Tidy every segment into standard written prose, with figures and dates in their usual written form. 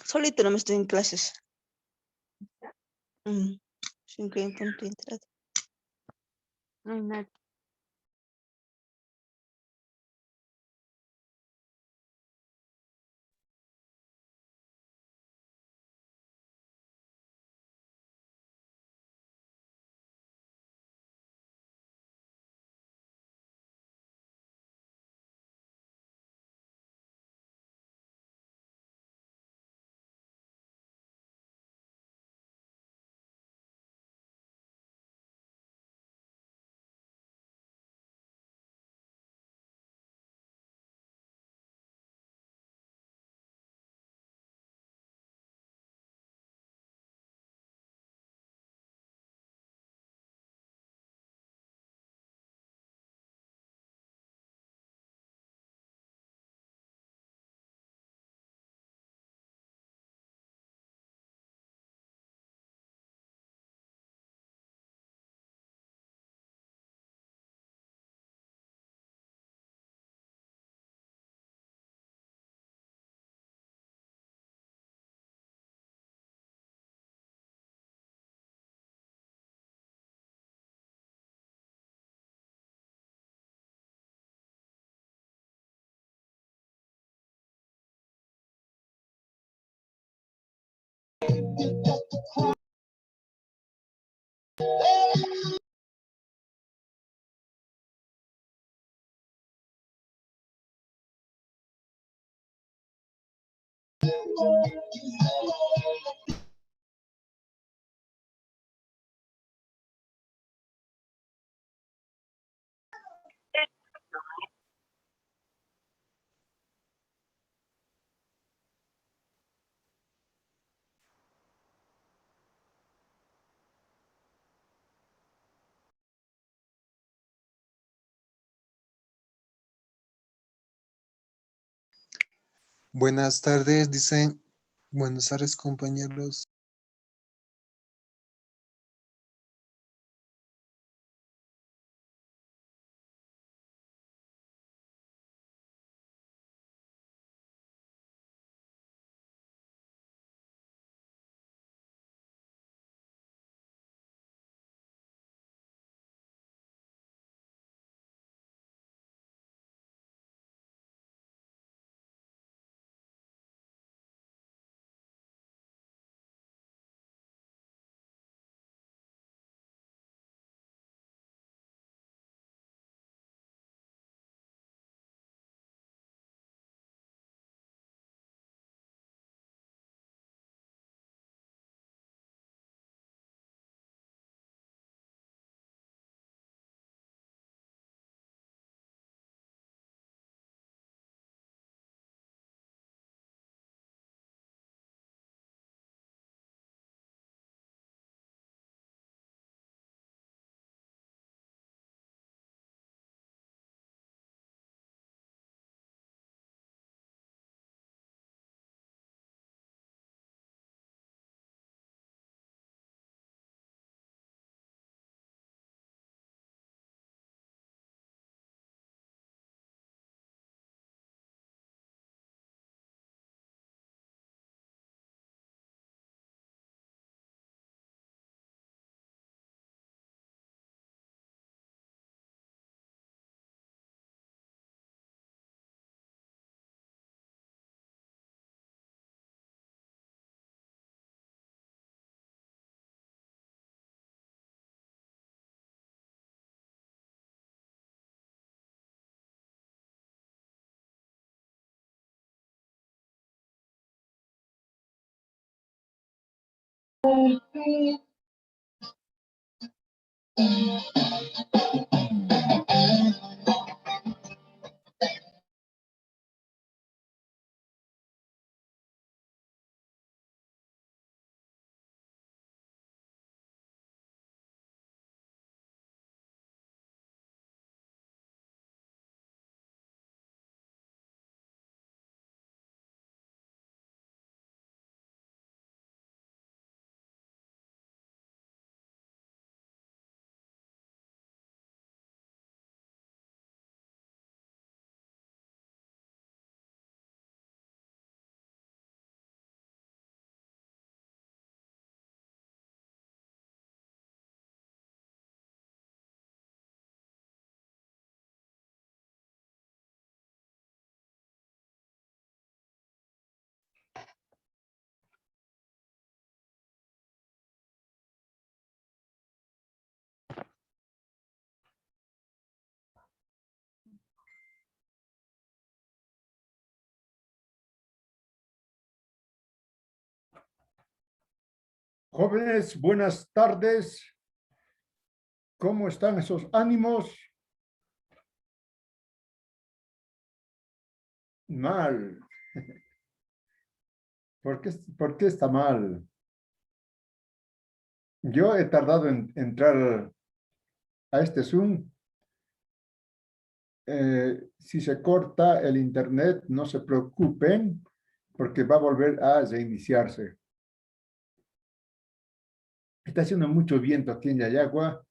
Solito no me estoy en clases. Mm, Sin que en punto de entrada. No hay nadie. Buenas tardes, dice. Buenas tardes, compañeros. Jóvenes, buenas tardes. ¿Cómo están esos ánimos? Mal. ¿Por qué está mal? Yo he tardado en entrar a este Zoom. Si se corta el internet, no se preocupen, porque va a volver a reiniciarse. Está haciendo mucho viento aquí en Yayagua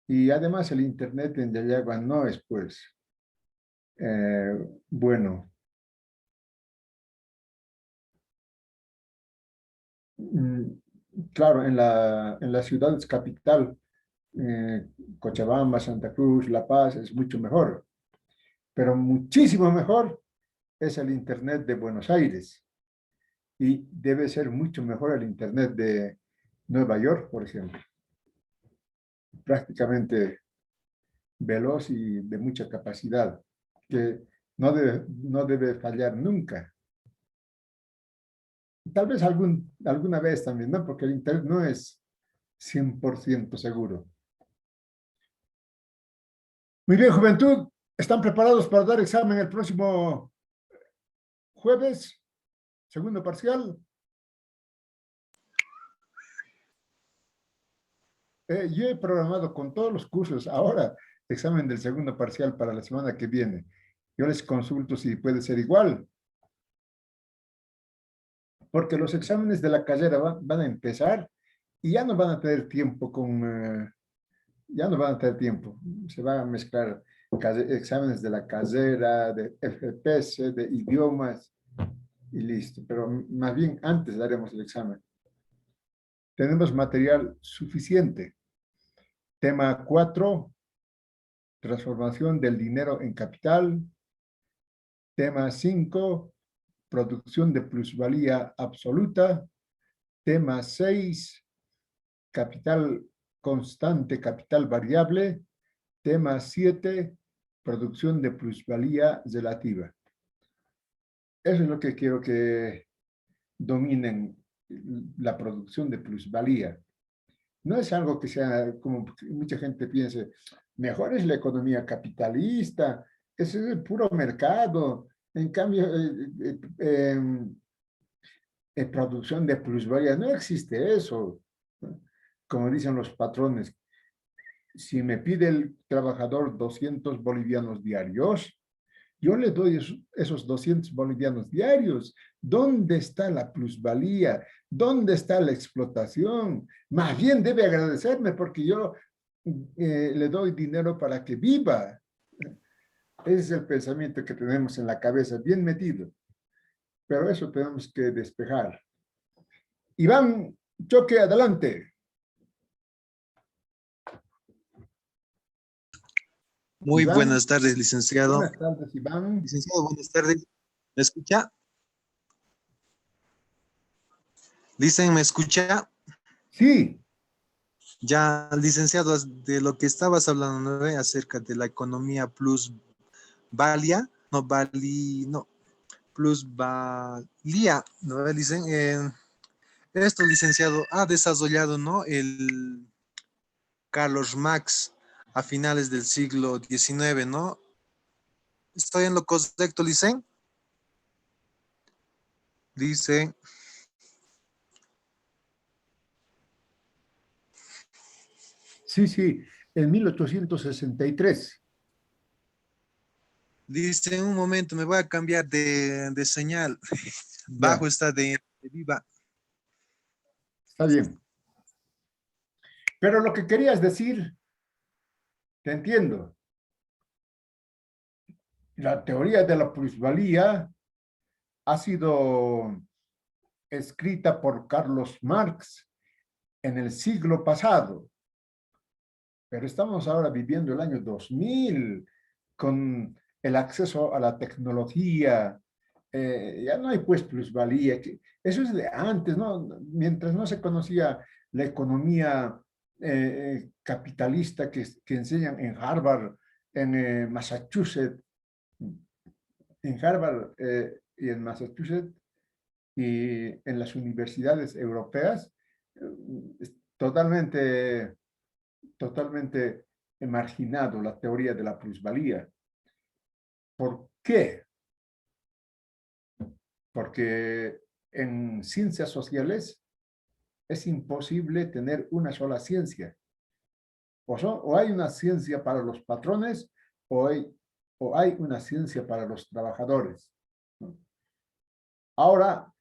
y además el internet en Yayagua no es, pues, bueno. Claro, en las ciudades capital, Cochabamba, Santa Cruz, La Paz, es mucho mejor, pero muchísimo mejor es el internet de Buenos Aires y debe ser mucho mejor el internet de Nueva York, por ejemplo. Prácticamente veloz y de mucha capacidad, que no debe fallar nunca. Tal vez alguna vez también, ¿no? Porque el internet no es 100% seguro. Muy bien, juventud. ¿Están preparados para dar examen el próximo jueves? Segundo parcial. Yo he programado con todos los cursos ahora examen del segundo parcial para la semana que viene. Yo les consulto si puede ser igual. Porque los exámenes de la carrera van a empezar y ya no van a tener tiempo ya no van a tener tiempo. Se van a mezclar exámenes de la carrera, de FPS, de idiomas y listo. Pero más bien antes daremos el examen. Tenemos material suficiente. Tema 4, transformación del dinero en capital. Tema 5, producción de plusvalía absoluta. Tema 6, capital constante, capital variable. Tema 7, producción de plusvalía relativa. Eso es lo que quiero que dominen, la producción de plusvalía. No es algo que sea como mucha gente piense, mejor es la economía capitalista, ese es el puro mercado. En cambio, producción de plusvalía, no existe eso. Como dicen los patrones, si me pide el trabajador 200 bolivianos diarios, yo le doy esos 200 bolivianos diarios. ¿Dónde está la plusvalía? ¿Dónde está la explotación? Más bien debe agradecerme porque yo le doy dinero para que viva. Ese es el pensamiento que tenemos en la cabeza, bien metido. Pero eso tenemos que despejar. Iván Choque, adelante. Muy Iván. buenas tardes, licenciado. Buenas tardes, Iván. Licenciado, buenas tardes. ¿Me escucha? Dicen, ¿me escucha? Sí. Ya, licenciado, de lo que estabas hablando, ¿no? Acerca de la economía plusvalía, plusvalía, ¿no? Dicen, esto, licenciado, ha desarrollado, ¿no? El Carlos Marx a finales del siglo XIX, ¿no? ¿Estoy en lo correcto, dicen? Dice, Sí, en 1863. dice, un momento, me voy a cambiar de señal. Bajo Ya, está de viva. está bien. Pero lo que querías decir, te entiendo. La teoría de la plusvalía ha sido escrita por Carlos Marx en el siglo pasado, pero estamos ahora viviendo el año 2000 con el acceso a la tecnología. Ya no hay pues plusvalía. Eso es de antes, ¿no? Mientras no se conocía la economía capitalista que enseñan en Harvard, en Massachusetts, en Harvard y en Massachusetts, y en las universidades europeas es totalmente marginado la teoría de la plusvalía. ¿Por qué? Porque en ciencias sociales es imposible tener una sola ciencia. O hay una ciencia para los patrones o hay una ciencia para los trabajadores, ¿no? Ahora,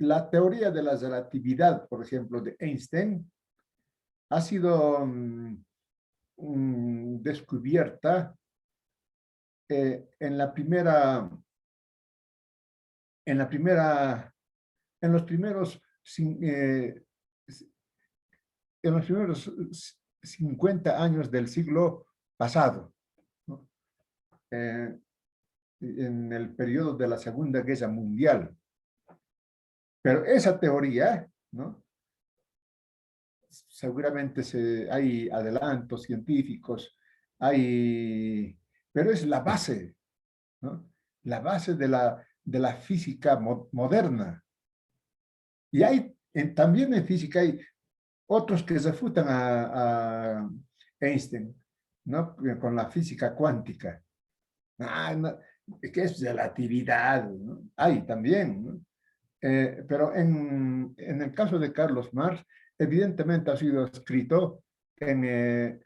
la teoría de la relatividad, por ejemplo, de Einstein, ha sido descubierta en los primeros 50 años del siglo pasado, ¿no? En el periodo de la Segunda Guerra Mundial. Pero esa teoría, ¿no? Seguramente hay adelantos científicos, pero es la base, ¿no? La base de la física moderna. Y también en física hay otros que refutan a Einstein, ¿no? Con la física cuántica. No, que es relatividad, ¿no? Hay también, ¿no? Pero en el caso de Carlos Marx, evidentemente ha sido escrito en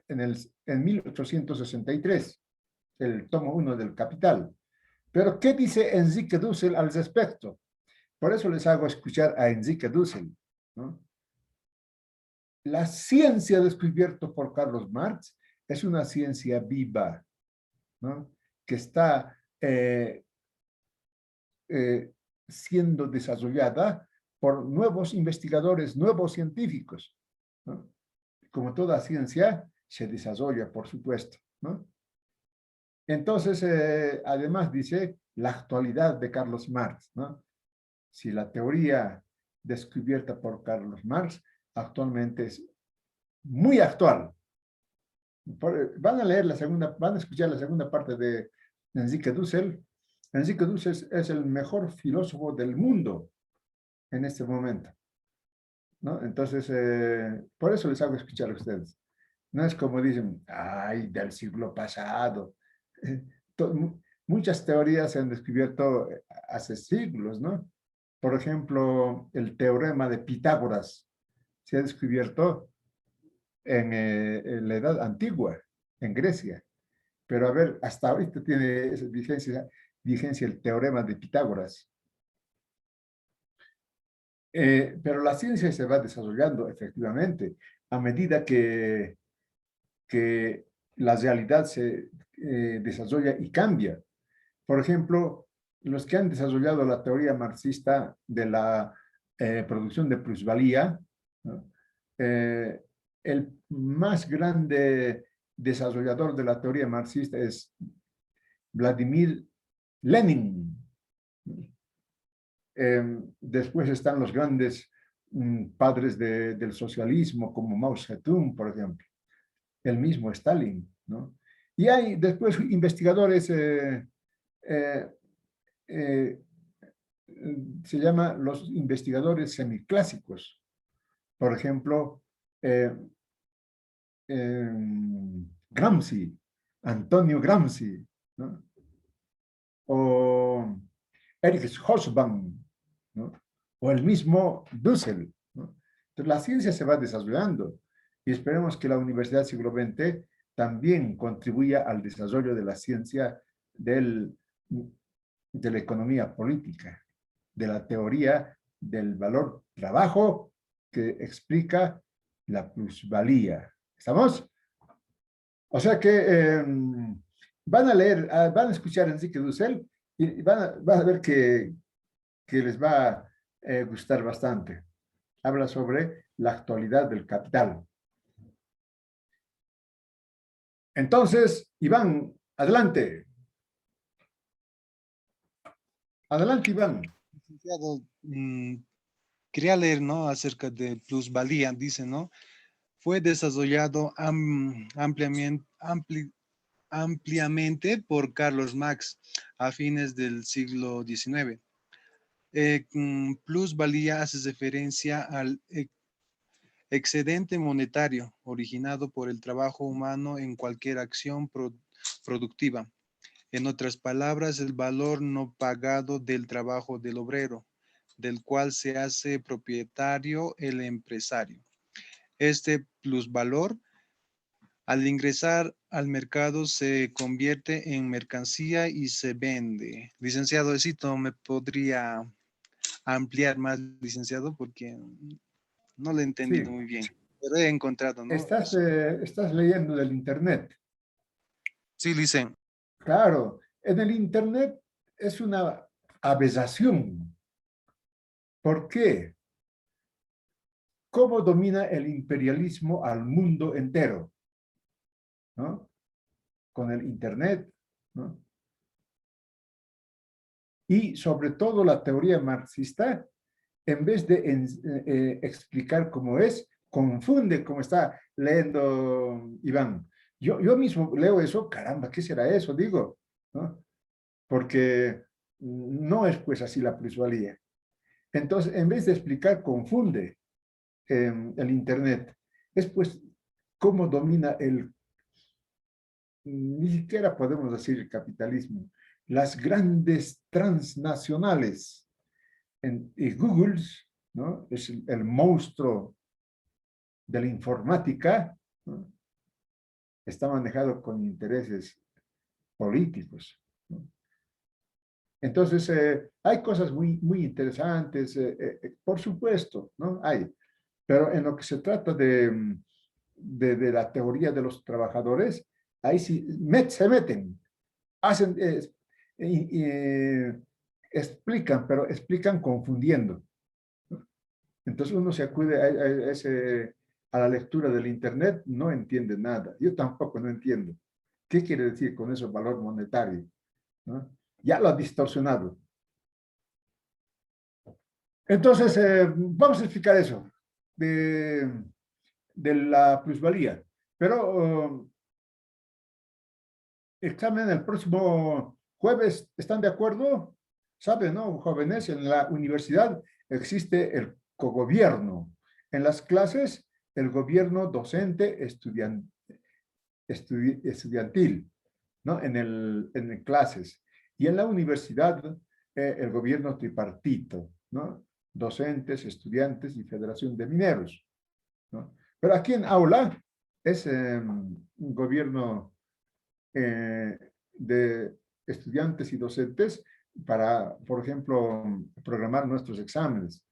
1863, el tomo 1 del Capital. Pero, ¿qué dice Enrique Dussel al respecto? Por eso les hago escuchar a Enrique Dussel, ¿no? La ciencia descubierta por Carlos Marx es una ciencia viva, ¿no? Que está siendo desarrollada por nuevos investigadores, nuevos científicos, ¿no? Como toda ciencia, se desarrolla, por supuesto, ¿no? Entonces, además dice la actualidad de Carlos Marx, ¿no? Si la teoría descubierta por Carlos Marx actualmente es muy actual. Van a escuchar la segunda parte de Enrique Dussel. Enrique Dussel es el mejor filósofo del mundo en este momento, ¿no? Entonces, por eso les hago escuchar a ustedes. No es como dicen, ay, del siglo pasado. Muchas teorías se han descubierto hace siglos, ¿no? Por ejemplo, el teorema de Pitágoras se ha descubierto en la Edad Antigua, en Grecia. Pero a ver, hasta ahorita tiene esa vigencia el teorema de Pitágoras. Pero la ciencia se va desarrollando efectivamente a medida que la realidad se desarrolla y cambia. Por ejemplo, los que han desarrollado la teoría marxista de la producción de plusvalía, ¿no? El más grande desarrollador de la teoría marxista es Vladimir Lenin. Después están los grandes padres del socialismo, como Mao Zedong, por ejemplo. El mismo Stalin, ¿no? Y hay después investigadores, se llama los investigadores semiclásicos. Por ejemplo, Gramsci, Antonio Gramsci, ¿no? O Erich Hobsbawm, ¿no? O el mismo Dussel, ¿no? Entonces, la ciencia se va desarrollando y esperemos que la Universidad del Siglo XX también contribuya al desarrollo de la ciencia de la economía política, de la teoría del valor trabajo que explica la plusvalía. ¿Estamos? O sea que van a escuchar a Enrique Dussel y van a ver que les va a gustar bastante. Habla sobre la actualidad del capital. Entonces, Iván, adelante. Adelante, Iván. Licenciado, quería leer, ¿no? Acerca de plusvalía, dice, ¿no? Fue desarrollado ampliamente por Carlos Marx a fines del siglo XIX. Plusvalía hace referencia al excedente monetario originado por el trabajo humano en cualquier acción productiva. En otras palabras, el valor no pagado del trabajo del obrero, del cual se hace propietario el empresario. Este plusvalor, al ingresar al mercado, se convierte en mercancía y se vende. Licenciado Esito, ¿me podría ampliar más, licenciado? Porque no lo he entendido Sí, muy bien, pero he encontrado, ¿no? estás, estás leyendo del Internet. Sí, licen. Claro, en el Internet es una aberración. ¿Por qué? ¿Cómo domina el imperialismo al mundo entero? ¿No? Con el Internet, ¿no? Y sobre todo la teoría marxista, en vez de explicar cómo es, confunde, como está leyendo Iván. Yo mismo leo eso, caramba, ¿qué será eso? Digo, ¿no? Porque no es pues así la plusvalía. Entonces, en vez de explicar, confunde el Internet. Es pues cómo domina ni siquiera podemos decir el capitalismo, las grandes transnacionales. Y Google, ¿no? Es el monstruo de la informática, ¿no? Está manejado con intereses políticos, ¿no? Entonces, hay cosas muy interesantes, por supuesto, ¿no? Hay. Pero en lo que se trata de la teoría de los trabajadores, ahí sí se meten, hacen, explican, pero explican confundiendo. Entonces uno se acude a la lectura del Internet, no entiende nada. Yo tampoco no entiendo. ¿Qué quiere decir con eso valor monetario? ¿No? Ya lo ha distorsionado. Entonces, vamos a explicar eso de la plusvalía. Pero examen el próximo jueves, ¿están de acuerdo? ¿Saben, no, jóvenes? En la universidad existe el cogobierno. En las clases, el gobierno docente estudiantil, ¿no? En clases. Y en la universidad, el gobierno tripartito, ¿no? Docentes, estudiantes y Federación de Mineros, ¿no? Pero aquí en aula es un gobierno de estudiantes y docentes para, por ejemplo, programar nuestros exámenes.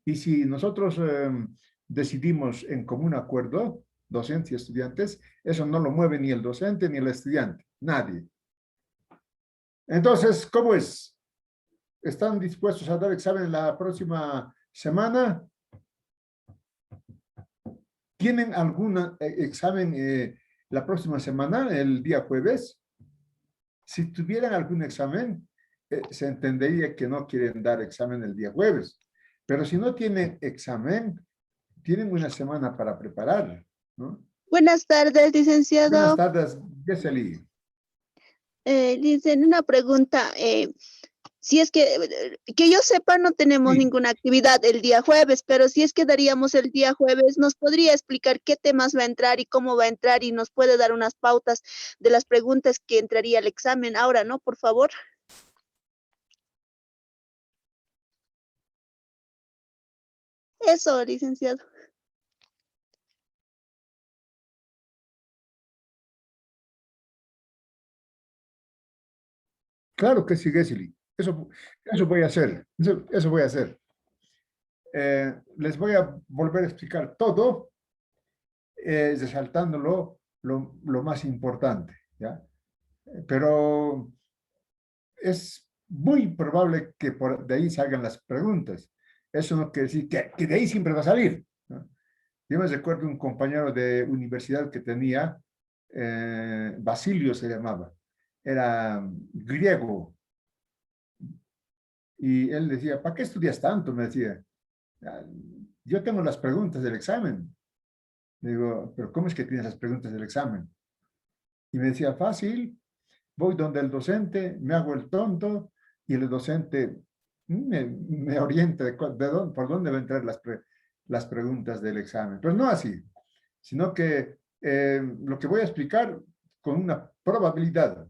Y si nosotros decidimos en común acuerdo, docentes y estudiantes, eso no lo mueve ni el docente ni el estudiante, nadie. Entonces, ¿cómo es? ¿Están dispuestos a dar examen la próxima semana? ¿Tienen algún examen la próxima semana, el día jueves? Si tuvieran algún examen, se entendería que no quieren dar examen el día jueves. Pero si no tienen examen, tienen una semana para preparar, ¿no? Buenas tardes, licenciado. Buenas tardes, Geseli. Dicen una pregunta. Si es que yo sepa, no tenemos Sí. ninguna actividad el día jueves, pero si es que daríamos el día jueves, ¿nos podría explicar qué temas va a entrar y cómo va a entrar y nos puede dar unas pautas de las preguntas que entraría al examen ahora, ¿no? Por favor. Eso, licenciado. Claro que sí, Geseli. Eso voy a hacer. Eso voy a hacer. Les voy a volver a explicar todo, resaltando lo más importante, ¿ya? Pero es muy probable que de ahí salgan las preguntas. Eso no quiere decir que de ahí siempre va a salir, ¿no? Yo me recuerdo un compañero de universidad que tenía, Basilio se llamaba, era griego, y él decía, ¿para qué estudias tanto? Me decía, yo tengo las preguntas del examen. Le digo, ¿pero cómo es que tienes las preguntas del examen? Y me decía, fácil, voy donde el docente, me hago el tonto, y el docente me oriente por dónde van a entrar las preguntas del examen. Pero no así, sino que lo que voy a explicar con una probabilidad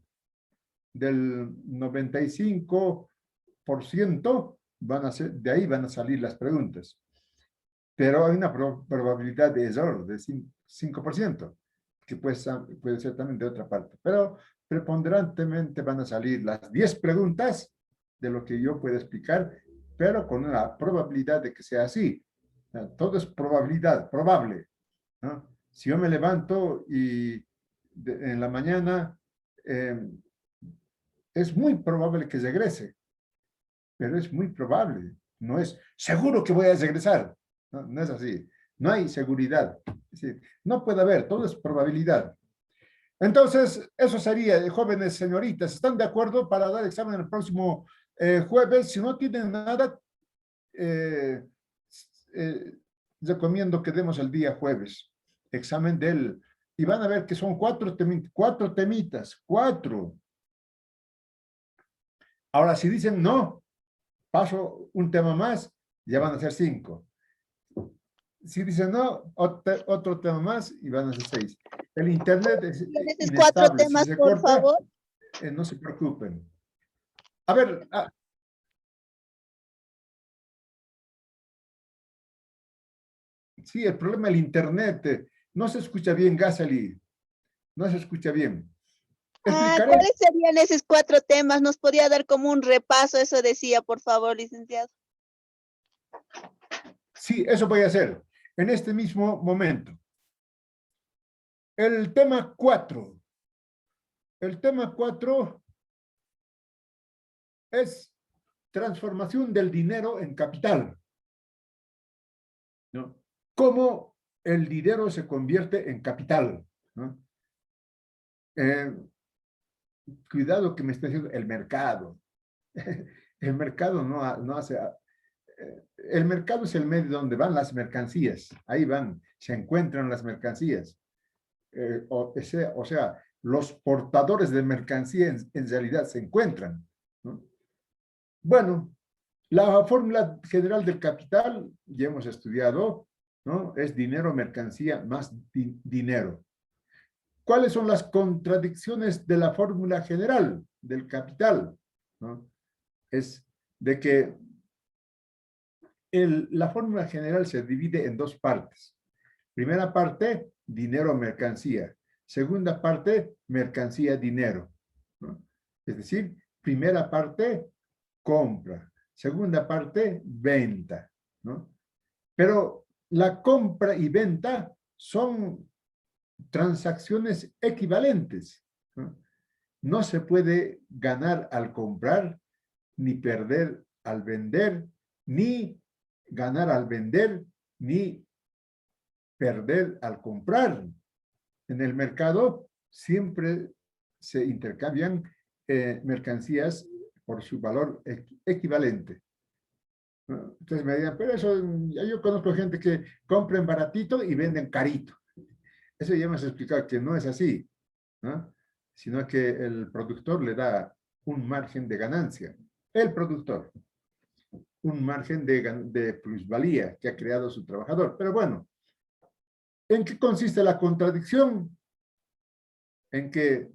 del 95% de ahí van a salir las preguntas. Pero hay una probabilidad de error de 5%, que puede ser también de otra parte. Pero preponderantemente van a salir las 10 preguntas de lo que yo puedo explicar, pero con una probabilidad de que sea así. Todo es probabilidad, probable, ¿no? Si yo me levanto y en la mañana es muy probable que regrese, pero es muy probable. No es seguro que voy a regresar. No, no es así. No hay seguridad. Es decir, no puede haber, todo es probabilidad. Entonces, eso sería, jóvenes señoritas, ¿están de acuerdo para dar examen el próximo jueves? Si no tienen nada, recomiendo que demos el día jueves. Examen del... Y van a ver que son cuatro temitas. Ahora, si dicen no, paso un tema más, ya van a ser 5. Si dicen no, otro tema más y van a ser 6. El internet es ¿Tienes esos 4 inestable. Si temas, se por corta, favor? no se preocupen. A ver, sí, el problema del internet. No se escucha bien, Gazali. No se escucha bien. Explicaré. ¿Cuáles serían esos 4 temas? ¿Nos podría dar como un repaso? Eso decía, por favor, licenciado. Sí, eso voy a hacer en este mismo momento. El tema 4. El tema 4 es transformación del dinero en capital, ¿no? ¿Cómo el dinero se convierte en capital? ¿No? Cuidado que me esté diciendo el mercado. El mercado no hace... El mercado es el medio donde van las mercancías. Ahí van, se encuentran las mercancías. O sea, los portadores de mercancía en realidad se encuentran, ¿no? Bueno, la fórmula general del capital, ya hemos estudiado, ¿no? Es dinero, mercancía más dinero. ¿Cuáles son las contradicciones de la fórmula general del capital? ¿No? Es de que la fórmula general se divide en 2 partes. Primera parte, dinero, mercancía. Segunda parte, mercancía, dinero, ¿no? Es decir, primera parte, compra. Segunda parte, venta, ¿no? Pero la compra y venta son transacciones equivalentes, ¿no? No se puede ganar al comprar, ni perder al vender, ni ganar al vender, ni perder al comprar. En el mercado siempre se intercambian mercancías por su valor equivalente, ¿no? Entonces me dirán, pero eso, ya yo conozco gente que compran baratito y venden carito. Eso ya hemos explicado que no es así, ¿no? Sino que el productor le da un margen de ganancia. El productor. Un margen de plusvalía que ha creado su trabajador. Pero bueno, ¿en qué consiste la contradicción? En que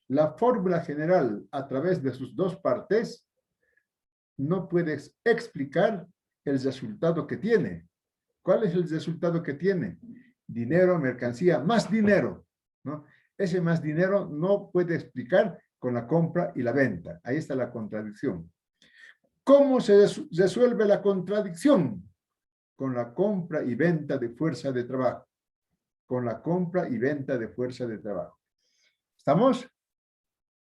la fórmula general a través de sus 2 partes no puedes explicar el resultado que tiene. ¿Cuál es el resultado que tiene? Dinero, mercancía, más dinero, ¿no? Ese más dinero no puede explicar con la compra y la venta. Ahí está la contradicción. ¿Cómo se resuelve la contradicción? Con la compra y venta de fuerza de trabajo. Con la compra y venta de fuerza de trabajo. ¿Estamos?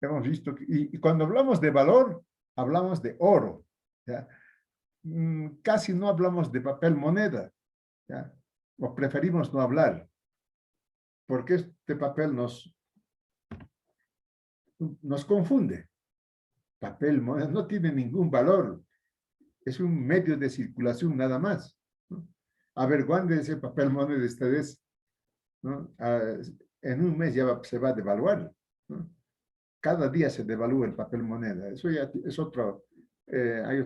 Hemos visto que, y cuando hablamos de valor, hablamos de oro, ¿ya? Casi no hablamos de papel moneda, ¿ya? O preferimos no hablar, porque este papel nos confunde. Papel moneda no tiene ningún valor, es un medio de circulación nada más, ¿no? Averigüen ese papel moneda ustedes, ¿no? En un mes ya se va a devaluar, ¿no? Cada día se devalúa el papel moneda. Eso ya es otro hay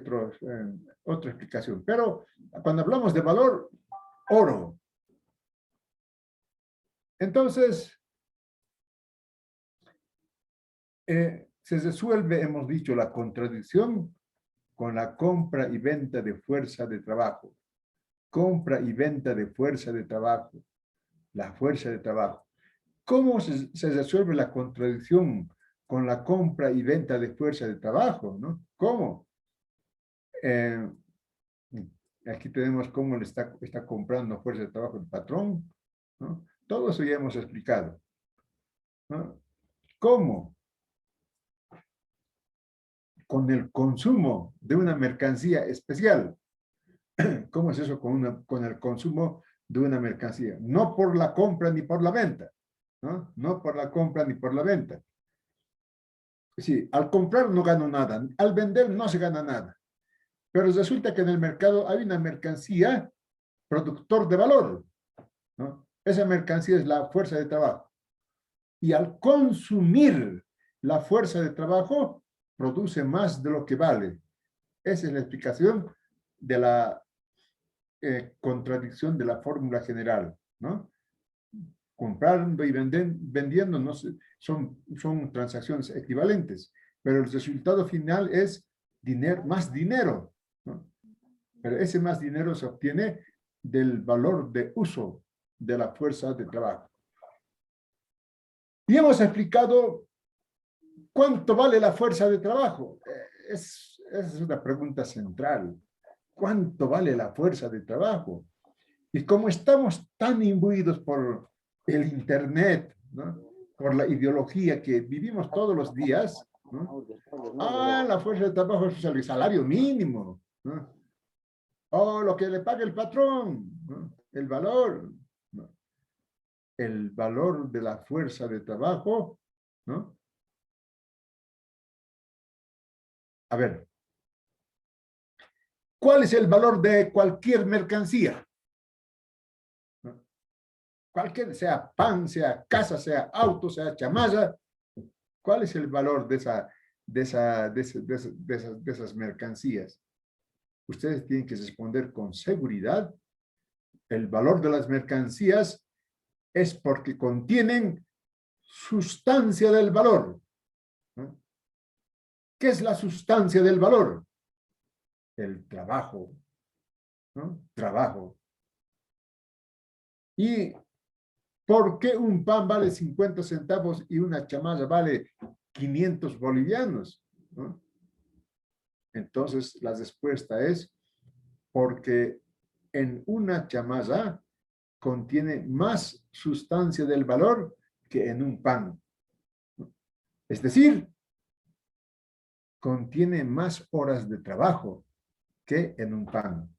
otra explicación. Pero cuando hablamos de valor, oro. Entonces, se resuelve, hemos dicho, la contradicción con la compra y venta de fuerza de trabajo. Compra y venta de fuerza de trabajo. La fuerza de trabajo. ¿Cómo se resuelve la contradicción con la compra y venta de fuerza de trabajo, ¿no? ¿Cómo? Aquí tenemos cómo le está comprando fuerza de trabajo el patrón, ¿no? Todo eso ya hemos explicado, ¿no? ¿Cómo? Con el consumo de una mercancía especial. ¿Cómo es eso con el consumo de una mercancía? No por la compra ni por la venta, ¿no? No por la compra ni por la venta. Sí, al comprar no gano nada, al vender no se gana nada. Pero resulta que en el mercado hay una mercancía productor de valor, ¿no? Esa mercancía es la fuerza de trabajo. Y al consumir la fuerza de trabajo, produce más de lo que vale. Esa es la explicación de la contradicción de la fórmula general, ¿no? Comprando y vendiendo no son transacciones equivalentes, pero el resultado final es más dinero, ¿no? Pero ese más dinero se obtiene del valor de uso de la fuerza de trabajo. Y hemos explicado cuánto vale la fuerza de trabajo. Esa es una pregunta central. ¿Cuánto vale la fuerza de trabajo? Y como estamos tan imbuidos por el Internet, ¿no? Por la ideología que vivimos todos los días, ¿no? La fuerza de trabajo es el salario mínimo, ¿no? Lo que le paga el patrón, ¿no? El valor, ¿no? El valor de la fuerza de trabajo, ¿no? A ver, ¿cuál es el valor de cualquier mercancía? Cualquier, sea pan, sea casa, sea auto, sea chamalla, ¿cuál es el valor de esas mercancías? Ustedes tienen que responder con seguridad. El valor de las mercancías es porque contienen sustancia del valor, ¿no? ¿Qué es la sustancia del valor? El trabajo, ¿no? Trabajo. ¿Y por qué un pan vale 50 centavos y una chamalla vale 500 bolivianos? ¿No? Entonces, la respuesta es porque en una chamalla contiene más sustancia del valor que en un pan. Es decir, contiene más horas de trabajo que en un pan.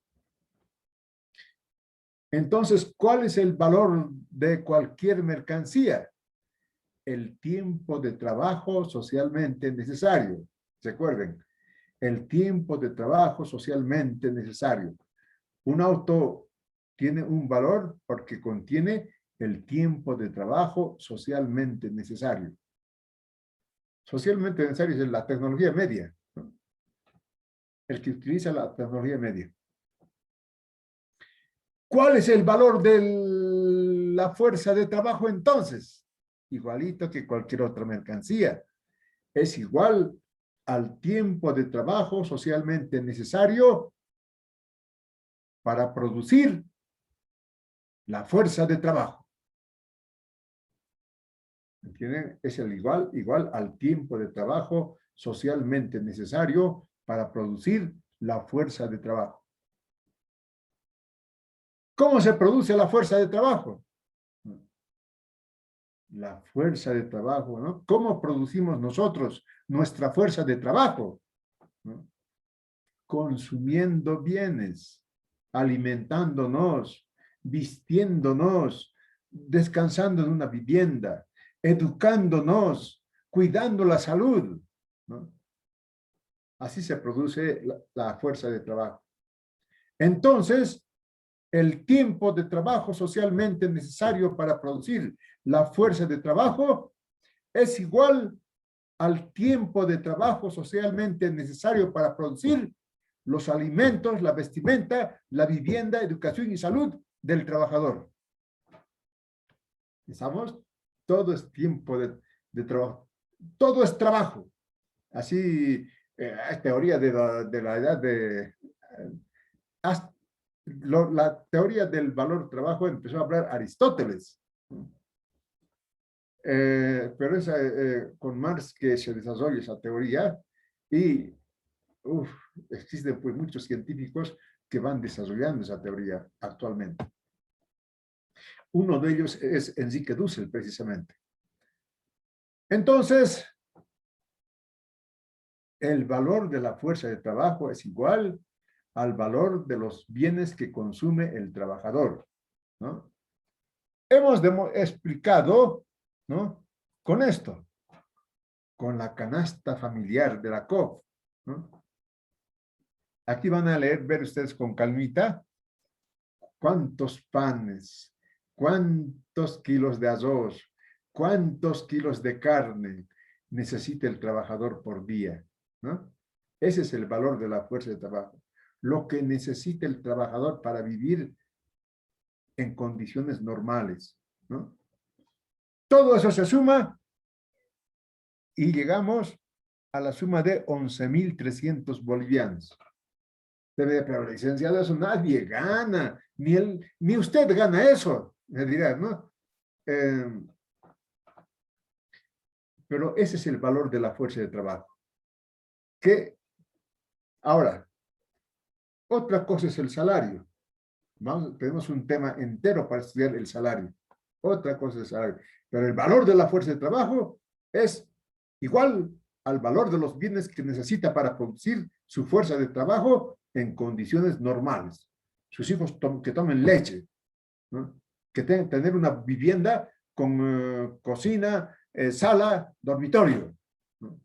Entonces, ¿cuál es el valor de cualquier mercancía? El tiempo de trabajo socialmente necesario. Recuerden, el tiempo de trabajo socialmente necesario. Un auto tiene un valor porque contiene el tiempo de trabajo socialmente necesario. Socialmente necesario es la tecnología media, ¿no? El que utiliza la tecnología media. ¿Cuál es el valor de la fuerza de trabajo entonces? Igualito que cualquier otra mercancía. Es igual al tiempo de trabajo socialmente necesario para producir la fuerza de trabajo. ¿Entienden? Es el igual al tiempo de trabajo socialmente necesario para producir la fuerza de trabajo. ¿Cómo se produce la fuerza de trabajo? La fuerza de trabajo, ¿no? ¿Cómo producimos nosotros nuestra fuerza de trabajo? ¿No? Consumiendo bienes, alimentándonos, vistiéndonos, descansando en una vivienda, educándonos, cuidando la salud, ¿no? Así se produce la fuerza de trabajo. Entonces, el tiempo de trabajo socialmente necesario para producir la fuerza de trabajo es igual al tiempo de trabajo socialmente necesario para producir los alimentos, la vestimenta, la vivienda, educación y salud del trabajador. ¿Estamos? Todo es tiempo de trabajo. Todo es trabajo. Así, hay teoría de la edad de... la teoría del valor trabajo empezó a hablar Aristóteles. Pero es con Marx que se desarrolla esa teoría y existen pues muchos científicos que van desarrollando esa teoría actualmente. Uno de ellos es Enrique Dussel, precisamente. Entonces, el valor de la fuerza de trabajo es igual al valor de los bienes que consume el trabajador, ¿no? Hemos explicado, ¿no?, con esto, con la canasta familiar de la COF, ¿no? Aquí van a ver ustedes con calmita cuántos panes, cuántos kilos de arroz, cuántos kilos de carne necesita el trabajador por día, ¿no? Ese es el valor de la fuerza de trabajo. Lo que necesita el trabajador para vivir en condiciones normales, ¿no? Todo eso se suma y llegamos a la suma de 11.300 bolivianos. Pero licenciado, eso nadie gana, ni usted gana eso, me dirán, ¿no? Pero ese es el valor de la fuerza de trabajo. Ahora, otra cosa es el salario. Tenemos un tema entero para estudiar el salario. Otra cosa es el salario. Pero el valor de la fuerza de trabajo es igual al valor de los bienes que necesita para producir su fuerza de trabajo en condiciones normales. Sus hijos que tomen leche, ¿no? Que tener una vivienda con cocina, sala, dormitorio, ¿no?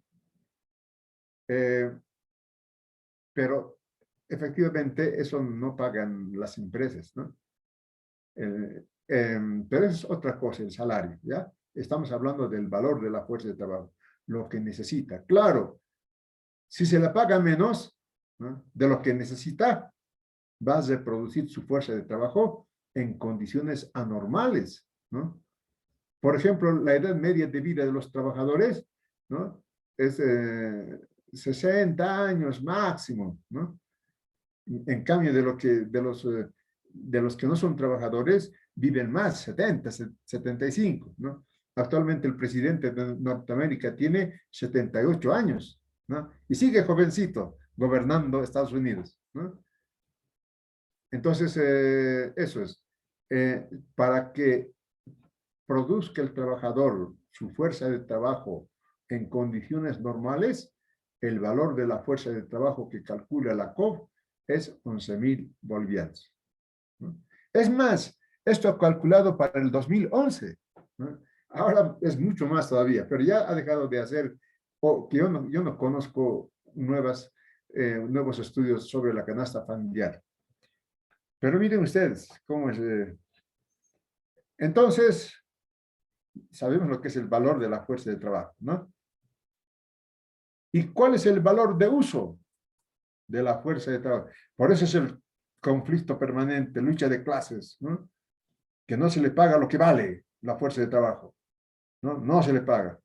Pero efectivamente eso no pagan las empresas, ¿no? Pero es otra cosa, el salario, ¿ya? Estamos hablando del valor de la fuerza de trabajo, lo que necesita. Claro, si se le paga menos, ¿no?, de lo que necesita, va a reproducir su fuerza de trabajo en condiciones anormales, ¿no? Por ejemplo, la edad media de vida de los trabajadores, ¿no?, es 60 años máximo, ¿no? En cambio, de los que no son trabajadores, viven más, 70, 75, ¿no? Actualmente el presidente de Norteamérica tiene 78 años, ¿no? Y sigue jovencito, gobernando Estados Unidos, ¿no? Entonces, eso es. Para que produzca el trabajador su fuerza de trabajo en condiciones normales, el valor de la fuerza de trabajo que calcula la COF es 11.000 bolivianos, ¿no? Es más, esto calculado para el 2011, ¿no? Ahora es mucho más todavía, pero ya ha dejado de hacer, que yo no conozco nuevos estudios sobre la canasta familiar. Pero miren ustedes cómo es. Entonces, sabemos lo que es el valor de la fuerza de trabajo, ¿no? ¿Y cuál es el valor de uso de la fuerza de trabajo? Por eso es el conflicto permanente, lucha de clases, ¿no? Que no se le paga lo que vale la fuerza de trabajo, ¿no? No se le paga.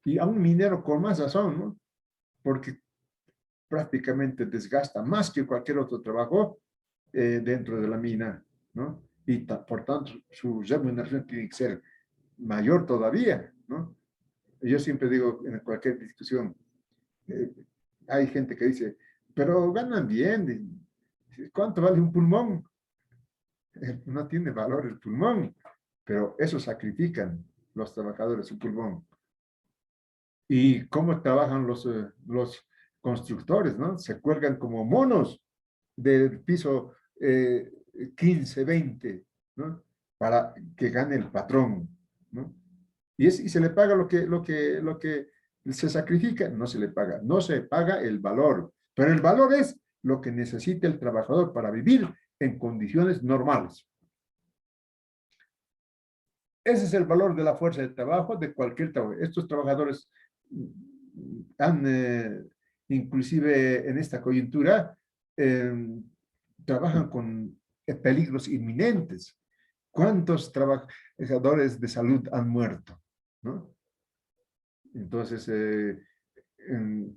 Y a un minero con más razón, ¿no? Porque prácticamente desgasta más que cualquier otro trabajo dentro de la mina, ¿no? Y por tanto su remuneración tiene que ser mayor todavía, ¿no? Yo siempre digo en cualquier discusión, hay gente que dice, pero ganan bien, ¿cuánto vale un pulmón? No tiene valor el pulmón, pero eso sacrifican los trabajadores su pulmón. ¿Y cómo trabajan los constructores, ¿no? Se cuelgan como monos del piso 15, 20, ¿no? Para que gane el patrón, ¿no? Y se le paga lo que se sacrifica, no se le paga. No se paga el valor, pero el valor es lo que necesita el trabajador para vivir en condiciones normales. Ese es el valor de la fuerza de trabajo de cualquier trabajo. Estos trabajadores inclusive en esta coyuntura, trabajan con peligros inminentes. ¿Cuántos trabajadores de salud han muerto? ¿No? Entonces,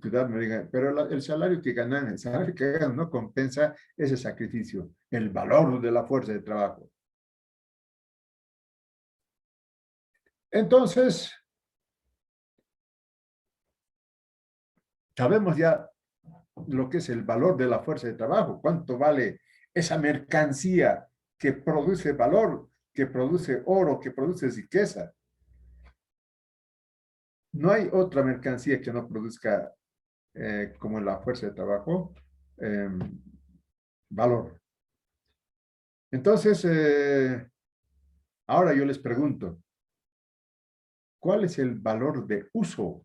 cuidado, me digan, pero el salario que ganan, no compensa ese sacrificio, el valor de la fuerza de trabajo. Entonces, sabemos ya lo que es el valor de la fuerza de trabajo, cuánto vale esa mercancía que produce valor, que produce oro, que produce riqueza. No hay otra mercancía que no produzca, como la fuerza de trabajo, valor. Entonces, ahora yo les pregunto, ¿cuál es el valor de uso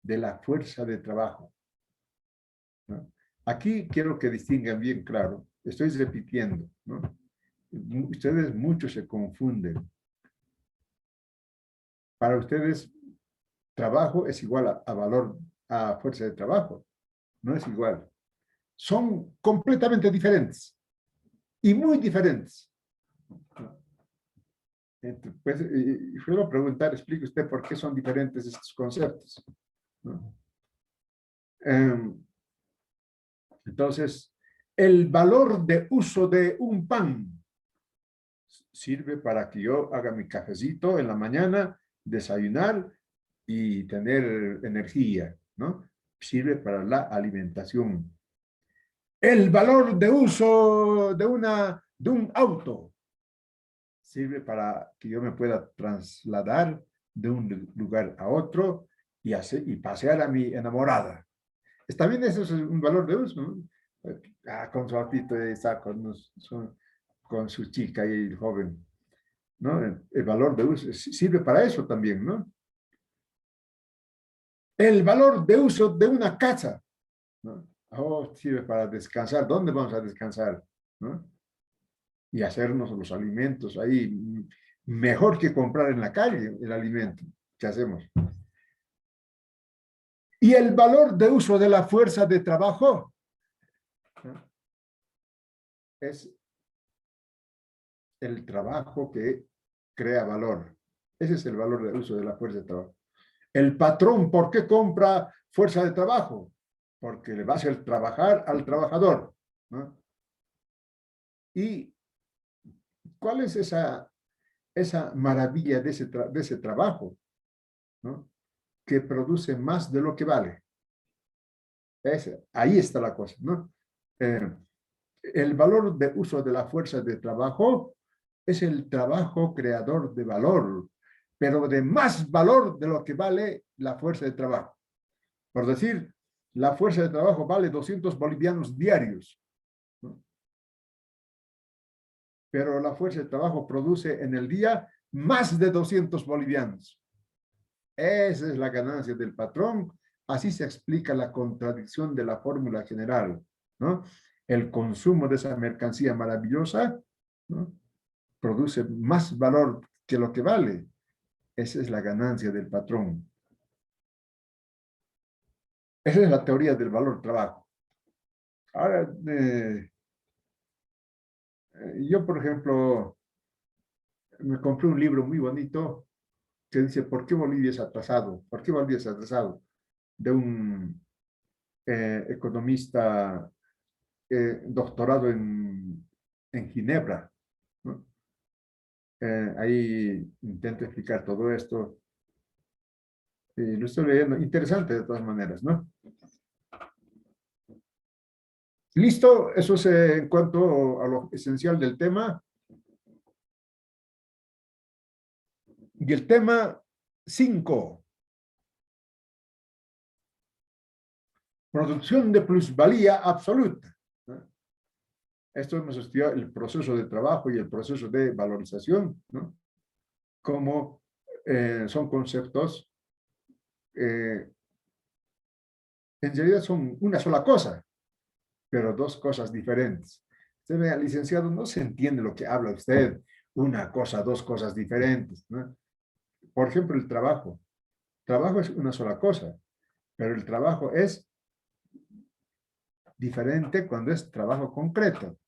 de la fuerza de trabajo? ¿No? Aquí quiero que distingan bien claro, estoy repitiendo, ¿no? Ustedes muchos se confunden. Para ustedes, trabajo es igual a valor, a fuerza de trabajo. No es igual. Son completamente diferentes y muy diferentes. Pues, y puedo preguntar, explique usted por qué son diferentes estos conceptos, ¿no? Entonces, el valor de uso de un pan sirve para que yo haga mi cafecito en la mañana, desayunar y tener energía, ¿no? Sirve para la alimentación. El valor de uso de un auto sirve para que yo me pueda trasladar de un lugar a otro y pasear a mi enamorada. También eso es un valor de uso, ¿no? Con su autito está con su chica y el joven, ¿no? El valor de uso sirve para eso también, ¿no? El valor de uso de una casa, ¿no? Oh, sirve para descansar. ¿Dónde vamos a descansar? ¿No? Y hacernos los alimentos ahí, mejor que comprar en la calle el alimento que hacemos. Y el valor de uso de la fuerza de trabajo, ¿no? Es el trabajo que crea valor. Ese es el valor de uso de la fuerza de trabajo. El patrón, ¿por qué compra fuerza de trabajo? Porque le va a hacer trabajar al trabajador, ¿no? ¿Y cuál es esa maravilla de ese trabajo, ¿no? Que produce más de lo que vale? Ahí está la cosa, ¿no? El valor de uso de la fuerza de trabajo es el trabajo creador de valor, pero de más valor de lo que vale la fuerza de trabajo. Por decir, la fuerza de trabajo vale 200 bolivianos diarios, ¿no? Pero la fuerza de trabajo produce en el día más de 200 bolivianos. Esa es la ganancia del patrón. Así se explica la contradicción de la fórmula general, ¿no? El consumo de esa mercancía maravillosa, ¿no? Produce más valor que lo que vale. Esa es la ganancia del patrón. Esa es la teoría del valor trabajo. Ahora, yo, por ejemplo, me compré un libro muy bonito que dice ¿por qué Bolivia es atrasado? ¿Por qué Bolivia es atrasado? De un economista doctorado en Ginebra, ¿no? Ahí intento explicar todo esto. Lo estoy leyendo. Interesante de todas maneras, ¿no? Listo, eso es en cuanto a lo esencial del tema. Y el tema 5. Producción de plusvalía absoluta, ¿no? Esto hemos estudiado el proceso de trabajo y el proceso de valorización, ¿no? Como son conceptos, en realidad son una sola cosa, pero dos cosas diferentes. Usted vea, licenciado, no se entiende lo que habla usted. Una cosa, dos cosas diferentes, ¿no? Por ejemplo, el trabajo. Trabajo es una sola cosa, pero el trabajo es diferente cuando es trabajo concreto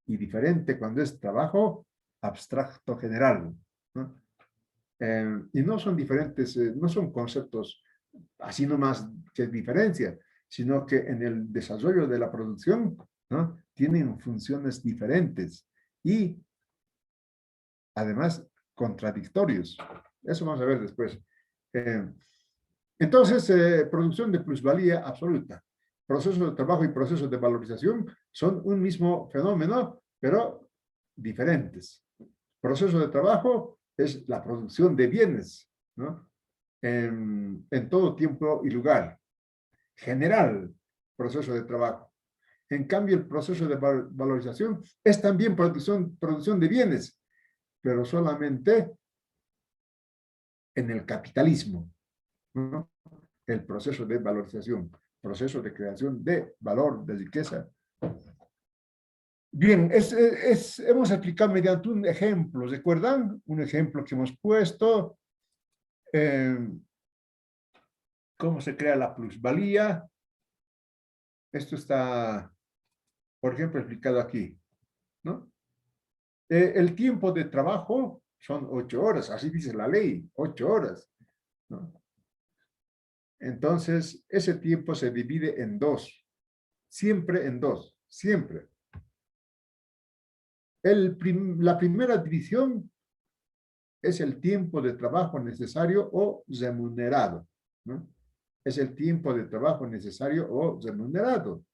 y diferente cuando es trabajo abstracto general, ¿no? Y no son diferentes, no son conceptos así nomás que diferencia, sino que en el desarrollo de la producción, ¿no? Tienen funciones diferentes y además contradictorios. Eso vamos a ver después. Entonces, producción de plusvalía absoluta. Procesos de trabajo y procesos de valorización son un mismo fenómeno, pero diferentes. Proceso de trabajo es la producción de bienes, ¿no? En todo tiempo y lugar. General, proceso de trabajo. En cambio, el proceso de valorización es también producción de bienes, pero solamente en el capitalismo, ¿no? El proceso de valorización, proceso de creación de valor, de riqueza. Bien, hemos explicado mediante un ejemplo, ¿recuerdan? Un ejemplo que hemos puesto. ¿Cómo se crea la plusvalía? Esto está, por ejemplo, explicado aquí, ¿no? El tiempo de trabajo son 8 horas, así dice la ley, 8 horas, ¿no? Entonces, ese tiempo se divide en 2, siempre en 2, siempre. La primera división es el tiempo de trabajo necesario o remunerado, ¿no? Es el tiempo de trabajo necesario o remunerado.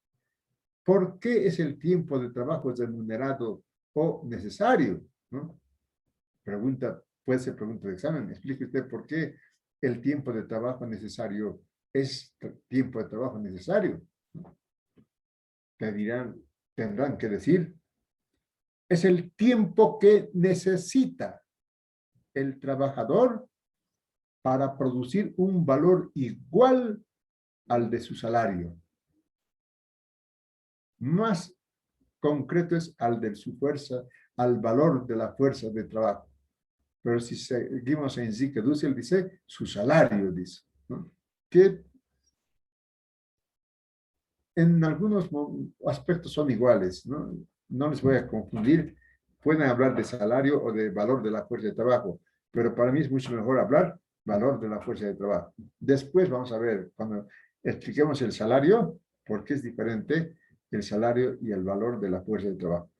¿Por qué es el tiempo de trabajo remunerado o necesario? ¿No? Puede ser pregunta de examen. Explique usted por qué el tiempo de trabajo necesario es tiempo de trabajo necesario. Tendrán que decir, es el tiempo que necesita el trabajador para producir un valor igual al de su salario. Más concreto es al de su fuerza, al valor de la fuerza de trabajo. Pero si seguimos en Zike Dussel, dice su salario, dice, ¿no? Que en algunos aspectos son iguales, ¿no? No les voy a confundir. Pueden hablar de salario o de valor de la fuerza de trabajo, pero para mí es mucho mejor hablar valor de la fuerza de trabajo. Después vamos a ver, cuando expliquemos el salario, por qué es diferente el salario y el valor de la fuerza de trabajo.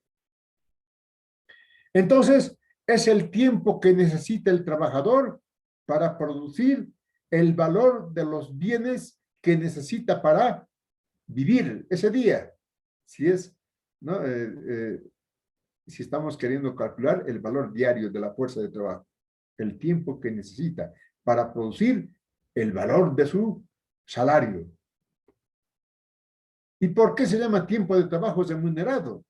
Entonces, es el tiempo que necesita el trabajador para producir el valor de los bienes que necesita para vivir ese día. Si es, ¿no? Si estamos queriendo calcular el valor diario de la fuerza de trabajo, el tiempo que necesita para producir el valor de su salario. ¿Y por qué se llama tiempo de trabajo remunerado?